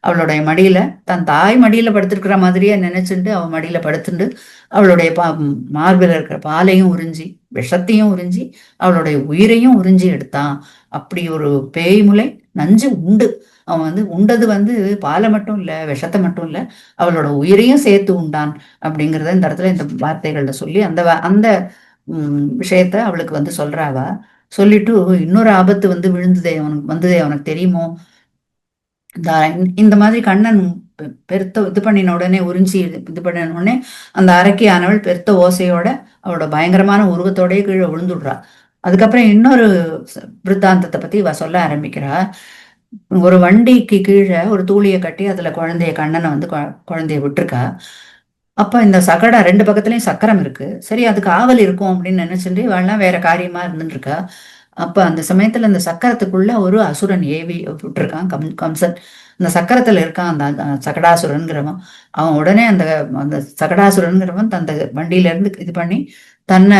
அவளுடைய மடியில, தன் தாய் மடியில படுத்திருக்கிற மாதிரியே நினைச்சுட்டு அவ மடியில படுத்துண்டு அவளுடைய மார்பில் இருக்கிற பாலையும் உறிஞ்சி விஷத்தையும் உறிஞ்சி அவளுடைய உயிரையும் உறிஞ்சி எடுத்தான். அப்படி ஒரு பேய்முலை நஞ்சு உண்டு. அவன் உண்டது பாலை மட்டும் இல்ல, விஷத்தை மட்டும் இல்ல, அவளோட உயிரையும் சேர்த்து உண்டான் அப்படிங்கிறத இந்த இடத்துல இந்த வார்த்தைகள்ல சொல்லி அந்த விஷயத்த அவளுக்கு சொல்றாவா. சொல்லிட்டு இன்னொரு ஆபத்து விழுந்ததே அவனுக்கு தெரியுமோ, இந்த மாதிரி கண்ணன் பெருத்த இது பண்ணின உடனே உறிஞ்சி இது பண்ணின உடனே அந்த அரக்கியானவள் பெருத்த ஓசையோட அவளோட பயங்கரமான உருவத்தோடய கீழே விழுந்துடுறா. அதுக்கப்புறம் இன்னொரு விருத்தாந்தத்தை பத்தி இவ சொல்ல ஆரம்பிக்கிறா. ஒரு வண்டிக்கு கீழே ஒரு தூளியை கட்டி அதுல கண்ணனை குழந்தைய விட்டுருக்கா. அப்ப இந்த சகடா ரெண்டு பக்கத்துலயும் சக்கரம் இருக்கு. சரி, அதுக்கு ஆவல் இருக்கும் அப்படின்னு நினைச்சுட்டு இவெல்லாம் வேற காரியமா இருந்துட்டு இருக்கா. அப்ப அந்த சமயத்துல அந்த சக்கரத்துக்குள்ள ஒரு அசுரன் ஏவி விட்டுருக்கான், கம்சன். அந்த சக்கரத்துல இருக்கான் அந்த சகடாசுரன்கிறவன். அவன் உடனே அந்த அந்த சகடாசுரன்கிறவன் அந்த வண்டியில இருந்து இது பண்ணி தன்னை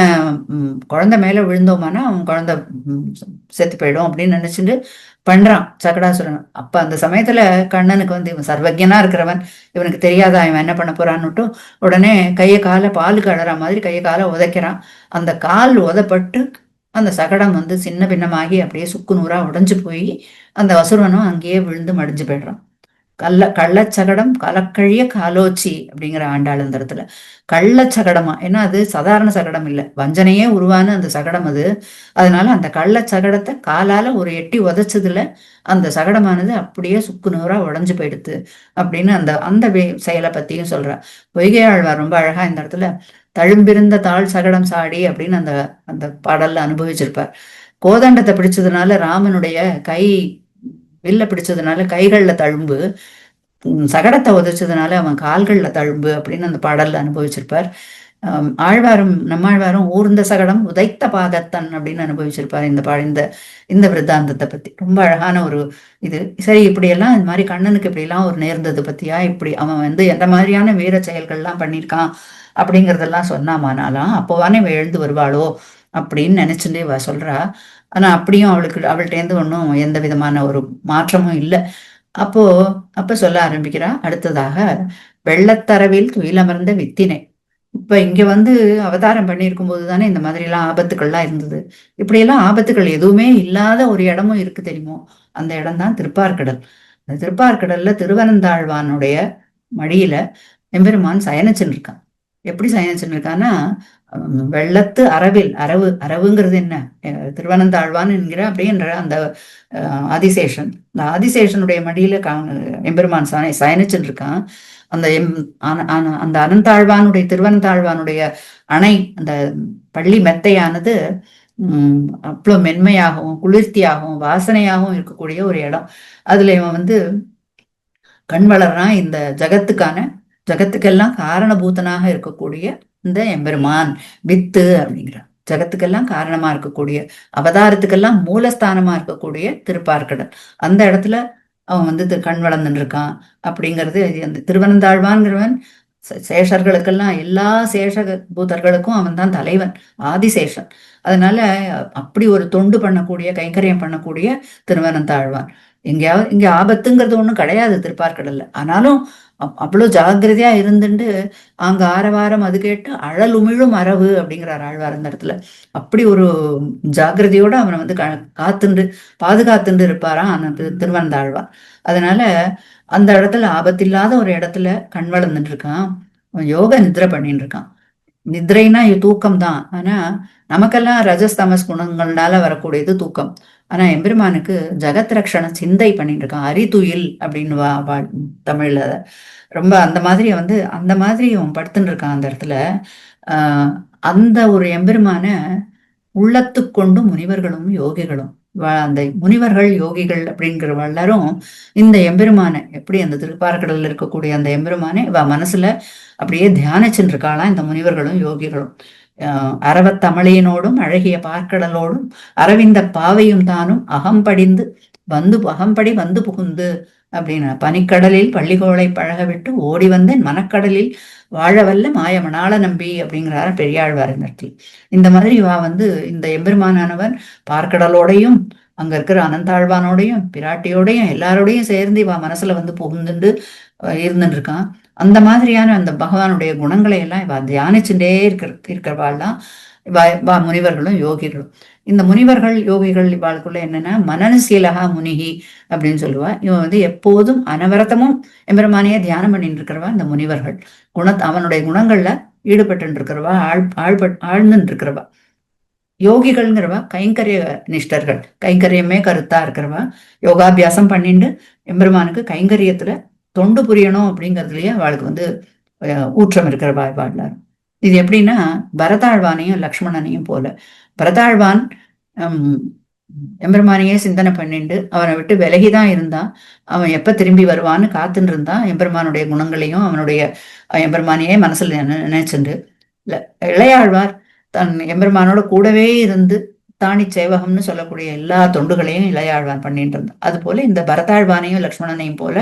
குழந்தை மேல விழுந்தோமானா அவன் குழந்தை செத்து போயிடும் அப்படின்னு நினைச்சுட்டு பண்றான் சகடாசுரன். அப்ப அந்த சமயத்துல கண்ணனுக்கு இவன் சர்வஜனா இருக்கிறவன், இவனுக்கு தெரியாதா இவன் என்ன பண்ண போறான்னுட்டு உடனே கையை காலை பாலுக்கு அழற மாதிரி கையை காலை உதைக்கிறான். அந்த கால் உதப்பட்டு அந்த சகடம் சின்ன பின்னமாகி அப்படியே சுக்கு நூறா உடைஞ்சு போய் அந்த அசுரனும் அங்கேயே விழுந்து மடிஞ்சு போயிடுறான். கள்ளச்சகடம் கலக்கழிய காலோச்சி அப்படிங்கிற ஆண்டாள் அந்த இடத்துல கள்ளச்சகடமா. ஏன்னா அது சாதாரண சகடம் இல்லை, வஞ்சனையே உருவான அந்த சகடம் அது. அதனால அந்த கள்ளச்சகடத்தை காலால ஒரு எட்டி உதைச்சதுல அந்த சகடமானது அப்படியே சுக்கு நூறா உடஞ்சு போயிடுது அப்படின்னு அந்த அந்த செயலை பத்தியும் சொல்றா. பொய்கை ஆழ்வார் ரொம்ப அழகா இந்த இடத்துல தழும்பிருந்த தாழ் சகடம் சாடி அப்படின்னு அந்த அந்த பாடல்ல அனுபவிச்சிருப்பார். கோதண்டத்தை பிடிச்சதுனால ராமனுடைய கை, வில்ல பிடிச்சதுனால கைகள்ல தழும்பு, சகடத்தை உதைச்சதுனால அவன் கால்கள்ல தழும்பு அப்படின்னு அந்த பாடல்ல அனுபவிச்சிருப்பார். நம்மாழ்வாரும் ஊர்ந்த சகடம் உதைத்த பாதத்தன் அப்படின்னு அனுபவிச்சிருப்பார் இந்த இந்த விருத்தாந்தத்தை பத்தி. ரொம்ப அழகான ஒரு இது. சரி, இப்படியெல்லாம் இந்த மாதிரி கண்ணனுக்கு இப்படியெல்லாம் ஒரு நேர்ந்தது பத்தியா, இப்படி அவன் எந்த மாதிரியான வீர செயல்கள்லாம் பண்ணியிருக்கான் அப்படிங்கிறதெல்லாம் சொன்னாமானாலாம் அப்போவானே இவ எழுந்து வருவாளோ அப்படின்னு நினைச்சுட்டு இவ சொல்றா. ஆனா அப்படியும் அவள்கிட்டேருந்து ஒன்றும் எந்த விதமான ஒரு மாற்றமும் இல்லை. அப்ப சொல்ல ஆரம்பிக்கிறா. அடுத்ததாக, வெள்ளத்தரவில் துயிலமர்ந்த வித்தினை. இப்ப இங்க அவதாரம் பண்ணியிருக்கும் போது தானே இந்த மாதிரி எல்லாம் ஆபத்துக்கள்லாம் இருந்தது. இப்படியெல்லாம் ஆபத்துக்கள் எதுவுமே இல்லாத ஒரு இடமும் இருக்கு தெரியுமோ, அந்த இடம் தான் திருப்பார்கடல். அந்த திருப்பார்கடல்ல திருவனந்தாழ்வானுடைய மடியில எம்பெருமான் சயனிச்சுன்னு இருக்கான். எப்படி சயனிச்சுன்னு இருக்கான்னா, வெள்ளத்து அரவில், அரவுங்கிறது என்ன? திருவனந்தாழ்வான் என்கிற அப்படின்ற அந்த ஆதிசேஷன், இந்த ஆதிசேஷனுடைய மடியில எம்பெருமான் சயனிச்சுன்னு இருக்கான். அந்த அந்த அனந்தாழ்வானுடைய திருவனந்தாழ்வானுடைய அணை, அந்த பள்ளி மெத்தையானது அவ்வளோ மென்மையாகவும் குளிர்த்தியாகவும் வாசனையாகவும் இருக்கக்கூடிய ஒரு இடம். அதுல இவன் வந்து கண் வளர்றான். இந்த ஜகத்துக்கெல்லாம் காரணபூதனாக இருக்கக்கூடிய இந்த எம்பெருமான் வித்து அப்படிங்கிறான். ஜகத்துக்கெல்லாம் காரணமா இருக்கக்கூடிய, அவதாரத்துக்கெல்லாம் மூலஸ்தானமா இருக்கக்கூடிய திருப்பார்கடல், அந்த இடத்துல அவன் வந்து கண் வளர்ந்துட்டு இருக்கான் அப்படிங்கிறது. அந்த திருவனந்தாழ்வான்கிறவன் சேஷர்களுக்கெல்லாம், எல்லா சேஷ பூதர்களுக்கும் அவன் தான் தலைவன், ஆதிசேஷன். அதனால அப்படி ஒரு தொண்டு பண்ணக்கூடிய, கைங்கரியம் பண்ணக்கூடிய திருவனந்தாழ்வான். எங்கேயாவது இங்க ஆபத்துங்கிறது ஒண்ணும் கிடையாது திருப்பார்கடல்ல. ஆனாலும் அவ்வளவு ஜாகிரதையா இருந்துட்டு அங்க ஆரவாரம் அது கேட்டு அழல் உமிழும் அரவு அப்படிங்கிறார் ஆழ்வார் அந்த இடத்துல. அப்படி ஒரு ஜாகிரதையோட அவனை வந்து காத்துண்டு பாதுகாத்துண்டு இருப்பாராம் அந்த திருவனந்தாழ்வார். அதனால அந்த இடத்துல ஆபத்தில்லாத ஒரு இடத்துல கண் வளர்ந்துட்டு இருக்கான். யோக நித்ரை பண்ணிட்டு இருக்கான். நித்ரைனா தூக்கம் தான். ஆனா நமக்கெல்லாம் ரஜஸ்தமஸ் குணங்கள்னால வரக்கூடியது தூக்கம். ஆனா எம்பெருமானுக்கு ஜெகத் ரக்ஷண சிந்தை பண்ணிட்டு இருக்கான். அரிதுயில் அப்படின்னு தமிழ்ல ரொம்ப அந்த மாதிரி வந்து அந்த மாதிரி அவன் படுத்துட்டு இருக்கான் அந்த இடத்துல. அந்த ஒரு எம்பெருமான உள்ளத்து கொண்டு முனிவர்களும் யோகிகளும், அந்த முனிவர்கள் யோகிகள் அப்படிங்கிற எல்லாரும் இந்த எம்பெருமான எப்படி அந்த திருப்பார்கடல்ல இருக்கக்கூடிய அந்த எம்பெருமானை மனசுல அப்படியே தியானிச்சுட்டு இருக்காளாம் இந்த முனிவர்களும் யோகிகளும். அரவத்தமிழியனோடும் அழகிய பார்க்கடலோடும் அரவிந்த பாவையும் தானும் அகம்படி வந்து புகுந்து அப்படின்னு, பனிக்கடலில் பள்ளிகோளை பழக விட்டு ஓடி வந்தேன் மனக்கடலில் வாழவல்ல மாயமனால நம்பி அப்படிங்கிறார பெரியாழ்வார் இந்த இடத்துல. இந்த மாதிரி வந்து இந்த எம்பெருமானவன் பார்க்கடலோடையும் அங்க இருக்கிற அனந்தாழ்வானோடையும் பிராட்டியோடையும் எல்லாரோடையும் சேர்ந்து மனசுல வந்து புகுந்துட்டு இருந்துட்டு இருக்கான். அந்த மாதிரியான அந்த பகவானுடைய குணங்களை எல்லாம் தியானிச்சுட்டே இருக்கிறவாள்லாம் முனிவர்களும் யோகிகளும். இந்த முனிவர்கள் யோகிகள் இவாளுக்குள்ள என்னன்னா மனநசீலகா முனிகி அப்படின்னு சொல்லுவா. இவன் வந்து எப்போதும் அனவரத்தமும் எம்பெருமானையே தியானம் பண்ணிட்டு இருக்கிறவா இந்த முனிவர்கள். அவனுடைய குணங்கள்ல ஈடுபட்டு இருக்கிறவா, ஆழ்ந்துட்டு இருக்கிறவா. யோகிகள்ங்கிறவா கைங்கரிய நிஷ்டர்கள், கைங்கரியமே கருத்தா இருக்கிறவா, யோகாபியாசம் பண்ணிட்டு எம்பெருமானுக்கு கைங்கரியத்துல தொண்டு புரியணும் அப்படிங்கிறதுலயே அவளுக்கு வந்து ஊற்றம் இருக்கிறவா வாழ்ந்தார். இது எப்படின்னா பரதாழ்வானையும் லக்ஷ்மணனையும் போல. பரதாழ்வான் எம்பெருமானையே சிந்தனை பண்ணிட்டு அவனை விட்டு விலகிதான் இருந்தான். அவன் எப்ப திரும்பி வருவான்னு காத்துட்டு இருந்தான். எம்பெருமானுடைய குணங்களையும் அவனுடைய எம்பெருமானையே மனசுல நினைச்சுண்டு. இளையாழ்வார் தன் எம்பெருமானோட கூடவே இருந்து தானி சேவகம்னு சொல்லக்கூடிய எல்லா தொண்டுகளையும் இளையாழ்வான் பண்ணிட்டு இருந்தான். அது போல இந்த பரதாழ்வானையும் லக்ஷ்மணனையும் போல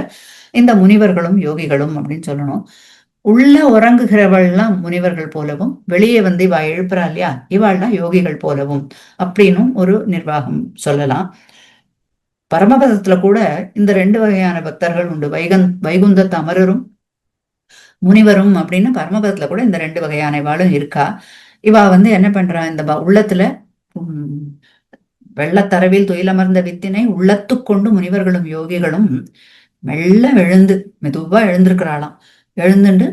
இந்த முனிவர்களும் யோகிகளும் அப்படின்னு சொல்லணும். உள்ள உறங்குகிறவள்லாம் முனிவர்கள் போலவும், வெளியே வந்து இவா எழுப்புறா இல்லையா, இவாள்லாம் யோகிகள் போலவும் அப்படின்னும் ஒரு நிர்வாகம் சொல்லலாம். பரமபதத்துல கூட இந்த 2 வகையான பக்தர்கள் உண்டு. வைகுந்தத்து அமரரும் முனிவரும் அப்படின்னு பரமபதத்துல கூட இந்த 2 வகையான இவாளும் இருக்கா. இவா வந்து என்ன பண்றா, இந்த உள்ளத்துல வெள்ளத்தரவில் துயிலமர்ந்த வித்தினை உள்ளத்து கொண்டு முனிவர்களும் யோகிகளும் மெல்ல மெதுவா எழுந்திருக்கிறாளாம். எழுந்துண்டு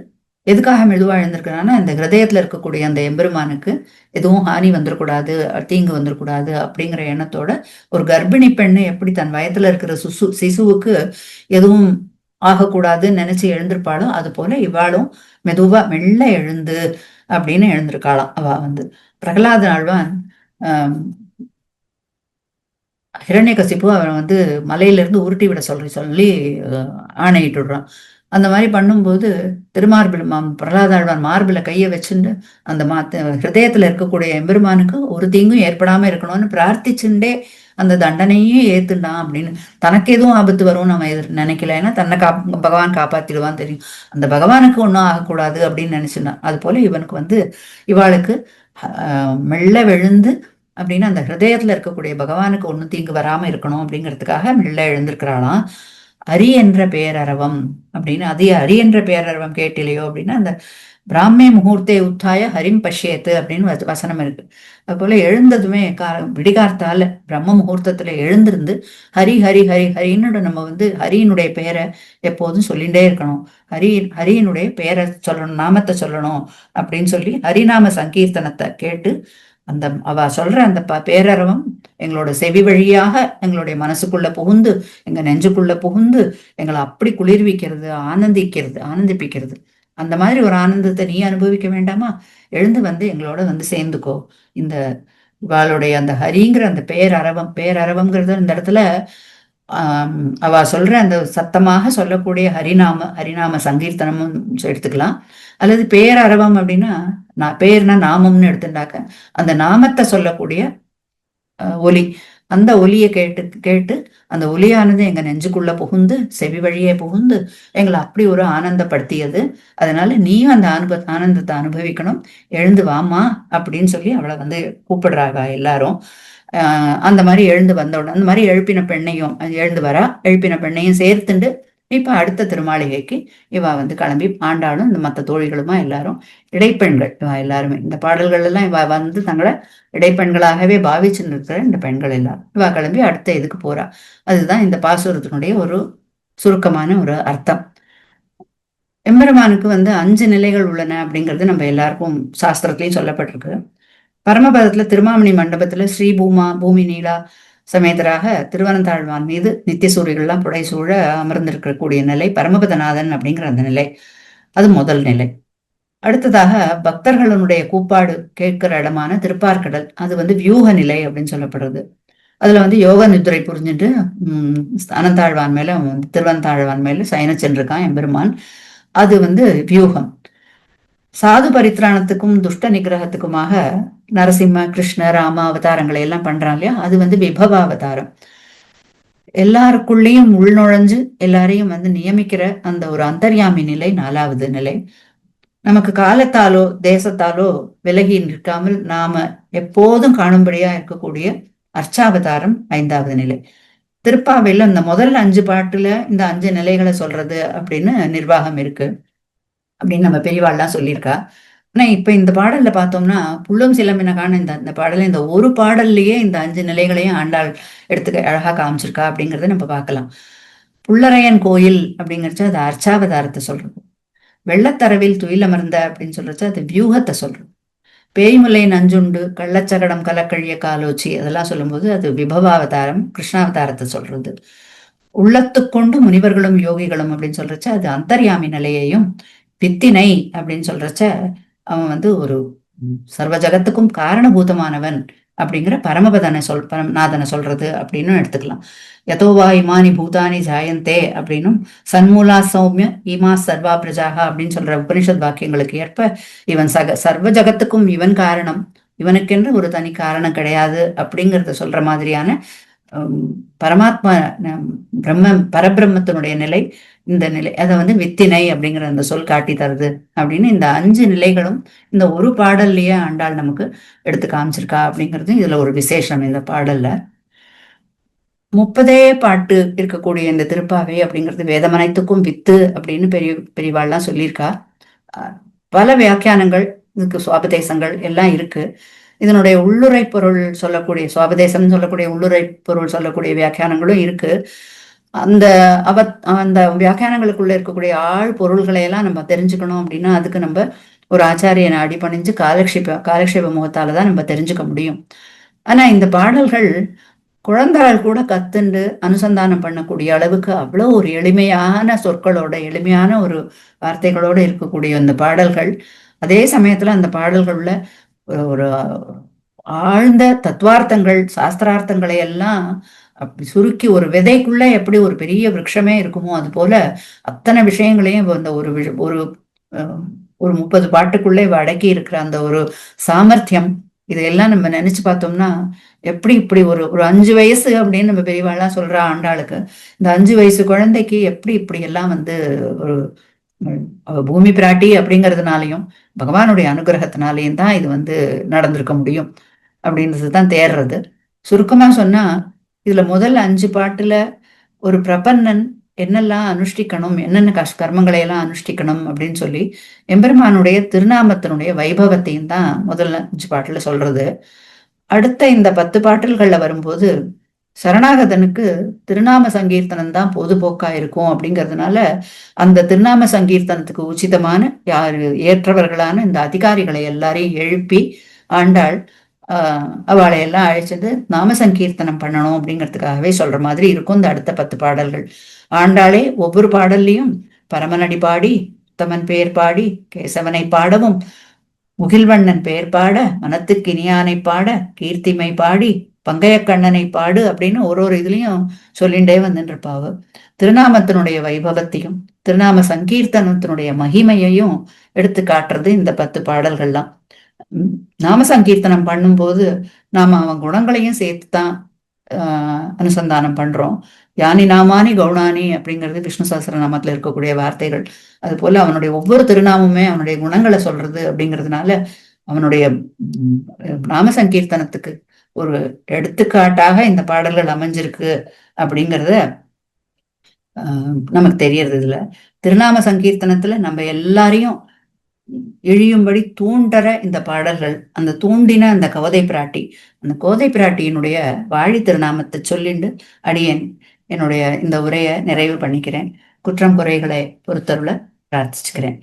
எதுக்காக மெதுவா எழுந்திருக்கிறான்னா, இந்த ஹிருதயத்துல இருக்கக்கூடிய அந்த எம்பெருமானுக்கு எதுவும் ஹானி வந்துடக்கூடாது, தீங்கு வந்துடக்கூடாது அப்படிங்கிற எண்ணத்தோட, ஒரு கர்ப்பிணி பெண்ணு எப்படி தன் வயத்துல இருக்கிற சிசுவுக்கு எதுவும் ஆகக்கூடாதுன்னு நினைச்சு எழுந்திருப்பாளோ அது போல இவாளும் மெதுவா மெல்ல எழுந்து அப்படின்னு எழுந்திருக்காளாம். அவ வந்து பிரகலாத ஆழ்வான் ஹிரண்யகசிப்பு அவன் வந்து மலையிலிருந்து உருட்டி விட சொல்லி ஆணையிட்டு விடுறான். அந்த மாதிரி பண்ணும்போது திருமார்பில் பிரகலாதாழ்வான் மார்பில கையை வச்சுட்டு அந்த ஹிருதயத்துல இருக்கக்கூடிய எம்பெருமானுக்கு ஒரு தீங்கும் ஏற்படாம இருக்கணும்னு பிரார்த்திச்சுட்டே அந்த தண்டனையே ஏத்துண்டான் அப்படின்னு. தனக்கு எதுவும் ஆபத்து வரும்னு நம்ம நினைக்கல. ஏன்னா தன்னை பகவான் காப்பாத்திடுவான்னு தெரியும். அந்த பகவானுக்கு ஒன்றும் ஆகக்கூடாது அப்படின்னு நினைச்சுட்டான். அது போல இவனுக்கு வந்து இவாளுக்கு மெல்ல விழுந்து அப்படின்னு அந்த ஹிருதயத்துல இருக்கக்கூடிய பகவானுக்கு ஒன்றும் தீங்கு வராம இருக்கணும் அப்படிங்கிறதுக்காக மெல்ல எழுந்திருக்கிறாளாம். அரி என்ற பேரரவம் அப்படின்னு, அது அரி என்ற பேரரவம் கேட்டிலையோ அப்படின்னா, அந்த பிராமே முகூர்த்தே உத்தாய ஹரிம் பஷ்யேத்து அப்படின்னு வசனம் இருக்கு. அது போல எழுந்ததுமே விடிகார்த்தால பிரம்ம முகூர்த்தத்துல எழுந்திருந்து ஹரி ஹரி ஹரி ஹரின்னு நம்ம ஹரியினுடைய பெயரை எப்போதும் சொல்லிகிட்டே இருக்கணும். ஹரியினுடைய பெயரை சொல்லணும், நாமத்தை சொல்லணும் அப்படின்னு சொல்லி ஹரிநாம சங்கீர்த்தனத்தை கேட்டு அவ சொல்ற அந்த பேரரவம் எங்களோட செவி வழியாக எங்களுடைய மனசுக்குள்ள புகுந்து, எங்க நெஞ்சுக்குள்ள புகுந்து எங்களை அப்படி குளிர்விக்கிறது, ஆனந்திப்பிக்கிறது. அந்த மாதிரி ஒரு ஆனந்தத்தை நீ அனுபவிக்க வேண்டாமா? எழுந்து எங்களோட சேர்ந்துக்கோ. இந்த இவாளுடைய அந்த ஹரிங்கிற அந்த பேரரவம்ங்கிறது இந்த இடத்துல அவ சொல்ற அந்த சத்தமாக சொல்லக்கூடிய ஹரிநாம சங்கீர்த்தனமும் எடுத்துக்கலாம். அல்லது பேரரவம் அப்படின்னா பேர்னா நாமம்னு எடுத்துட்டாக்க அந்த நாமத்தை சொல்லக்கூடிய ஒலி, அந்த ஒலியை கேட்டு கேட்டு அந்த ஒலியானது எங்க நெஞ்சுக்குள்ள புகுந்து செவி வழியே புகுந்து எங்களை அப்படி ஒரு ஆனந்தப்படுத்தியது. அதனால நீயும் அந்த ஆனந்தத்தை அனுபவிக்கணும், எழுந்து வாமா அப்படின்னு சொல்லி அவளை கூப்பிடுறாங்க எல்லாரும். அந்த மாதிரி எழுந்து வந்தவுடனே அந்த மாதிரி எழுப்பின பெண்ணையும் சேர்த்துண்டு இப்ப அடுத்த திருமாளிகைக்கு இவ கிளம்பி ஆண்டாளும் இந்த மற்ற தோழிகளுமா எல்லாரும் இடைப்பெண்கள் இவ எல்லாருமே இந்த பாடல்கள் எல்லாம் இவ தங்களை இடைப்பெண்களாகவே பாவிச்சுட்டு இருக்கிற இந்த பெண்கள் எல்லாரும் இவ கிளம்பி அடுத்த இதுக்கு போறா. அதுதான் இந்த பாசுரத்தினுடைய ஒரு சுருக்கமான ஒரு அர்த்தம். எம்பெருமானுக்கு 5 நிலைகள் உள்ளன அப்படிங்கிறது நம்ம எல்லாருக்கும் சாஸ்திரத்திலையும் சொல்லப்பட்டிருக்கு. பரமபதத்துல திருமாமணி மண்டபத்துல பூமி நீலா சமேதராக திருவனந்தாழ்வான் மீது நித்திய சூரியர்கள்லாம் புடைசூழ அமர்ந்திருக்கக்கூடிய நிலை பரமபதநாதன் அப்படிங்கிற அந்த நிலை, அது முதல் நிலை. அடுத்ததாக பக்தர்களுடைய கூப்பாடு கேட்கிற இடமான திருப்பார்கடல், அது வியூக நிலை அப்படின்னு சொல்லப்படுறது. அதுல யோக நித்துரை புரிஞ்சுட்டு அனந்தாழ்வான் மேல திருவனந்தாழ்வான் மேல சயனிச்சென்றிருக்கான் எம்பெருமான். அது வியூகம். சாது பரித்ராணத்துக்கும் துஷ்ட நிகிரகத்துக்குமாக நரசிம்ம கிருஷ்ண ராம அவதாரங்களை எல்லாம் பண்றான் இல்லையா, அது விபவ அவதாரம். எல்லாருக்குள்ளேயும் உள்நுழைஞ்சு எல்லாரையும் நியமிக்கிற அந்த ஒரு அந்தர்யாமி நிலை 4வது நிலை. நமக்கு காலத்தாலோ தேசத்தாலோ விலகி நிற்காமல் நாம எப்போதும் காணும்படியா இருக்கக்கூடிய அர்ச்சாவதாரம் 5வது நிலை. திருப்பாவையில இந்த முதல் 5 பாட்டுல இந்த 5 நிலைகளை சொல்றது அப்படின்னு நிர்வாகம் இருக்கு அப்படின்னு நம்ம பெரியவாள்லாம் சொல்லியிருக்கா. ஆனா இப்ப இந்த பாடல்ல பார்த்தோம்னா புள்ளும் சிலம்பினகான இந்த பாடல இந்த ஒரு பாடல்லையே இந்த 5 நிலைகளையும் ஆண்டாள் எடுத்துக்க அழகா காமிச்சிருக்கா அப்படிங்கறத நம்ம பார்க்கலாம். புள்ளரையன் கோயில் அப்படிங்கிறச்சு அது அர்ச்சாவதாரத்தை சொல்றது. வெள்ளத்தரவில் துயிலமர்ந்த அப்படின்னு சொல்றச்சு அது வியூகத்தை சொல்றது. பேய்முலை நஞ்சுண்டு கள்ளச்சகடம் கலக்கழிய காலோச்சி அதெல்லாம் சொல்லும்போது அது விபவாவதாரம் கிருஷ்ணாவதாரத்தை சொல்றது. உள்ளத்துக்கொண்டு முனிவர்களும் யோகிகளும் அப்படின்னு சொல்றச்ச அது அந்தர்யாமி நிலையையும், பித்தினை அப்படின்னு சொல்றச்ச அவன் ஒரு சர்வ ஜகத்துக்கும் காரணபூதமானவன் அப்படிங்கிற பரமநாதனை சொல்றது அப்படின்னு எடுத்துக்கலாம். யதோவா இமானி பூதானி ஜாயந்தே அப்படின்னும் சன்மூலா சௌமிய இமா சர்வா பிரஜாகா அப்படின்னு சொல்ற உபனிஷத் வாக்கியங்களுக்கு ஏற்ப இவன் சர்வ ஜகத்துக்கும் இவன் காரணம், இவனுக்கென்று ஒரு தனி காரணம் கிடையாது அப்படிங்கறத சொல்ற மாதிரியான பரமாத்மா பரபிரம்மத்தினுடைய நிலை இந்த நிலை. அதை வித்தினை அப்படிங்கிற அந்த சொல் காட்டி தருது அப்படின்னு இந்த 5 நிலைகளும் இந்த ஒரு பாடல்லையே ஆண்டாள் நமக்கு எடுத்து காமிச்சிருக்கா அப்படிங்கிறது இதுல ஒரு விசேஷம். இந்த பாடல்ல 30 பாட்டு இருக்கக்கூடிய இந்த திருப்பாவை அப்படிங்கிறது வேதமனைத்துக்கும் வித்து அப்படின்னு பெரியவாள்லாம் சொல்லியிருக்கா. பல வியாக்கியானங்கள் இதுக்கு சுவாபதேசங்கள் எல்லாம் இருக்கு. இதனுடைய உள்ளுரை பொருள் சொல்லக்கூடிய சுவாபதேசம் சொல்லக்கூடிய உள்ளுரை பொருள் சொல்லக்கூடிய வியாக்கியானங்களும் இருக்கு. அந்த வியாக்கியானங்களுக்குள்ள இருக்கக்கூடிய ஆழ் பொருள்களை எல்லாம் நம்ம தெரிஞ்சுக்கணும் அப்படின்னா அதுக்கு நம்ம ஒரு ஆச்சாரியனை அடிபணிஞ்சு காலக்ஷேப முகத்தாலதான் நம்ம தெரிஞ்சுக்க முடியும். ஆனா இந்த பாடல்கள் குழந்தைகள் கூட கத்துண்டு அனுசந்தானம் பண்ணக்கூடிய அளவுக்கு அவ்வளோ ஒரு எளிமையான சொற்களோட எளிமையான ஒரு வார்த்தைகளோட இருக்கக்கூடிய அந்த பாடல்கள். அதே சமயத்துல அந்த பாடல்கள்ல ஒரு ஆழ்ந்த தத்துவார்த்தங்கள் சாஸ்திரார்த்தங்களை எல்லாம் அப்படி சுருக்கி ஒரு விதைக்குள்ள எப்படி ஒரு பெரிய விருட்சமே இருக்குமோ அது போல அத்தனை விஷயங்களையும் அந்த ஒரு 30 பாட்டுக்குள்ளே அடக்கி இருக்கிற அந்த ஒரு சாமர்த்தியம், இதையெல்லாம் நம்ம நினைச்சு பார்த்தோம்னா எப்படி இப்படி ஒரு 5 வயசு அப்படின்னு நம்ம பெரியவாள்லாம் சொல்றா ஆண்டாளுக்கு. இந்த 5 வயசு குழந்தைக்கு எப்படி இப்படி எல்லாம் ஒரு பூமி பிராட்டி அப்படிங்கிறதுனாலையும் பகவானுடைய அனுகிரகத்தினாலையும் தான் இது நடந்திருக்க முடியும் அப்படின்றதுதான் தேர்றது. சுருக்கமா சொன்னா இதுல முதல் 5 பாட்டுல ஒரு பிரபன்னன் என்னெல்லாம் அனுஷ்டிக்கணும், என்னென்ன கர்மங்களை எல்லாம் அனுஷ்டிக்கணும் அப்படின்னு சொல்லி எம்பெருமானுடைய திருநாமத்தினுடைய வைபவத்தையும் தான் முதல்ல 5 பாட்டுல சொல்றது. அடுத்த இந்த 10 பாடல்கள்ல வரும்போது சரணாகதனுக்கு திருநாம சங்கீர்த்தனம் தான் பொதுபோக்கா இருக்கும் அப்படிங்கிறதுனால அந்த திருநாம சங்கீர்த்தனத்துக்கு உச்சிதமான யாரு ஏற்றவர்களான இந்த அதிகாரிகளை எல்லாரையும் எழுப்பி ஆண்டாள் அவளை எல்லாம் அழைச்சது நாம சங்கீர்த்தனம் பண்ணணும் அப்படிங்கிறதுக்காகவே சொல்ற மாதிரி இருக்கும் இந்த அடுத்த 10 பாடல்கள். ஆண்டாளே ஒவ்வொரு பாடல்லையும் பரமனடி பாடி உத்தமன் பெயர் பாடி கேசவனை பாடவும் முகில்வண்ணன் பெயர் பாட மனத்துக்கு இனியானை பாட கீர்த்திமை பாடி பங்கையக்கண்ணனை பாடு அப்படின்னு ஒரு இதுலயும் சொல்லிண்டே வந்துட்டு இருப்பாவு. திருநாமத்தினுடைய வைபவத்தையும் திருநாம சங்கீர்த்தனத்தினுடைய மகிமையையும் எடுத்து காட்டுறது இந்த 10 பாடல்கள்லாம். நாம சங்கீர்த்தனம் பண்ணும்போது நாம அவன் குணங்களையும் சேர்த்துதான் அனுசந்தானம் பண்றோம். யானி நாமானி கவுனானி அப்படிங்கிறது விஷ்ணு சஹஸ்ரநாமத்துல இருக்கக்கூடிய வார்த்தைகள். அது போல அவனுடைய ஒவ்வொரு திருநாமமே அவனுடைய குணங்களை சொல்றது அப்படிங்கிறதுனால அவனுடைய நாம சங்கீர்த்தனத்துக்கு ஒரு எடுத்துக்காட்டாக இந்த பாடல்கள் அமைஞ்சிருக்கு அப்படிங்கிறத நமக்கு தெரியறது. இதுல திருநாம சங்கீர்த்தனத்துல நம்ம எல்லாரையும் இழியும்படி தூண்டற இந்த பாடல்கள். அந்த தூண்டின அந்த கோதை பிராட்டி, அந்த கோதை பிராட்டியினுடைய வாழி திருநாமத்தை சொல்லிண்டு அடியேன் என்னுடைய இந்த உரையை நிறைவு பண்ணிக்கிறேன். குற்றம் குறைகளை பொறுத்தருள பிரார்த்திச்சுக்கிறேன்.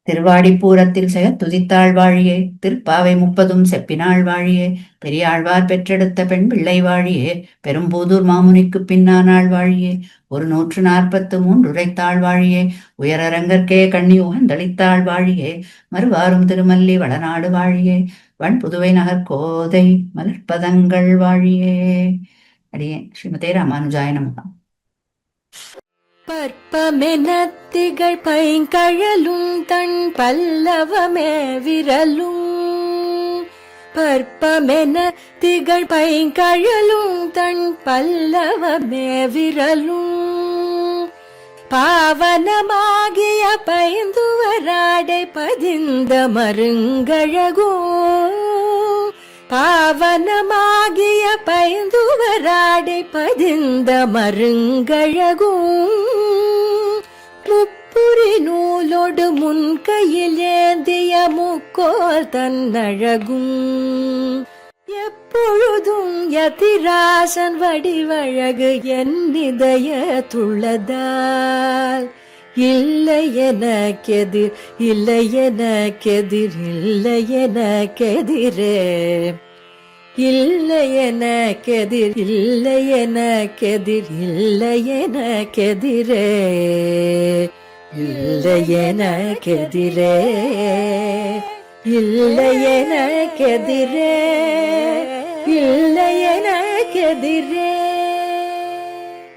திருவாடிப்பூரத்தில் செக துதித்தாள் வாழியே, திருப்பாவை 30 செப்பினாள் வாழியே, பெரியாழ்வார் பெற்றெடுத்த பெண் பிள்ளை வாழியே, பெரும்பூதூர் மாமுனிக்கு பின்னானாள் வாழியே, 143 உரைத்தாள் வாழியே, உயரரங்கற்கே கண்ணி உகந்தளித்தாள் வாழியே, மறுவாரும் திருமல்லி வளநாடு வாழியே, வன் புதுவை நகர் கோதை மலர்பதங்கள் வாழியே. அடியே ஸ்ரீமதே ராமானுஜாய நமஹ. பற்பமெனத்திகள் பைங்கழலும் தன் பல்லவமே விரலும், பற்பமென திகழ் பைங்கழலும் தன் பல்லவமே விரலும், பாவனமாகிய பைந்துவராடை பதிந்த மருங்கழகோ, பாவனமாகிய பைந்துவராடை பதிந்த மருங்கழகும், முப்புரி நூலோடு முன்கையில் ஏந்திய முக்கோல் தன்னழகும், எப்பொழுதும் யதிராசன் வடிவழகு என் இதயத்துள்ளதால், இல்லை எனக்கெதிர் இல்லை எனக்கெதிர் இல்லை எனக்கெதிரே, இல்லை எனக்கெதிர் இல்லை எனக்கெதிர் இல்லை எனக்கெதிரே, இல்லை எனக்கெதிரே இல்லை எனக்கெதிரே இல்லை எனக்கெதிரே.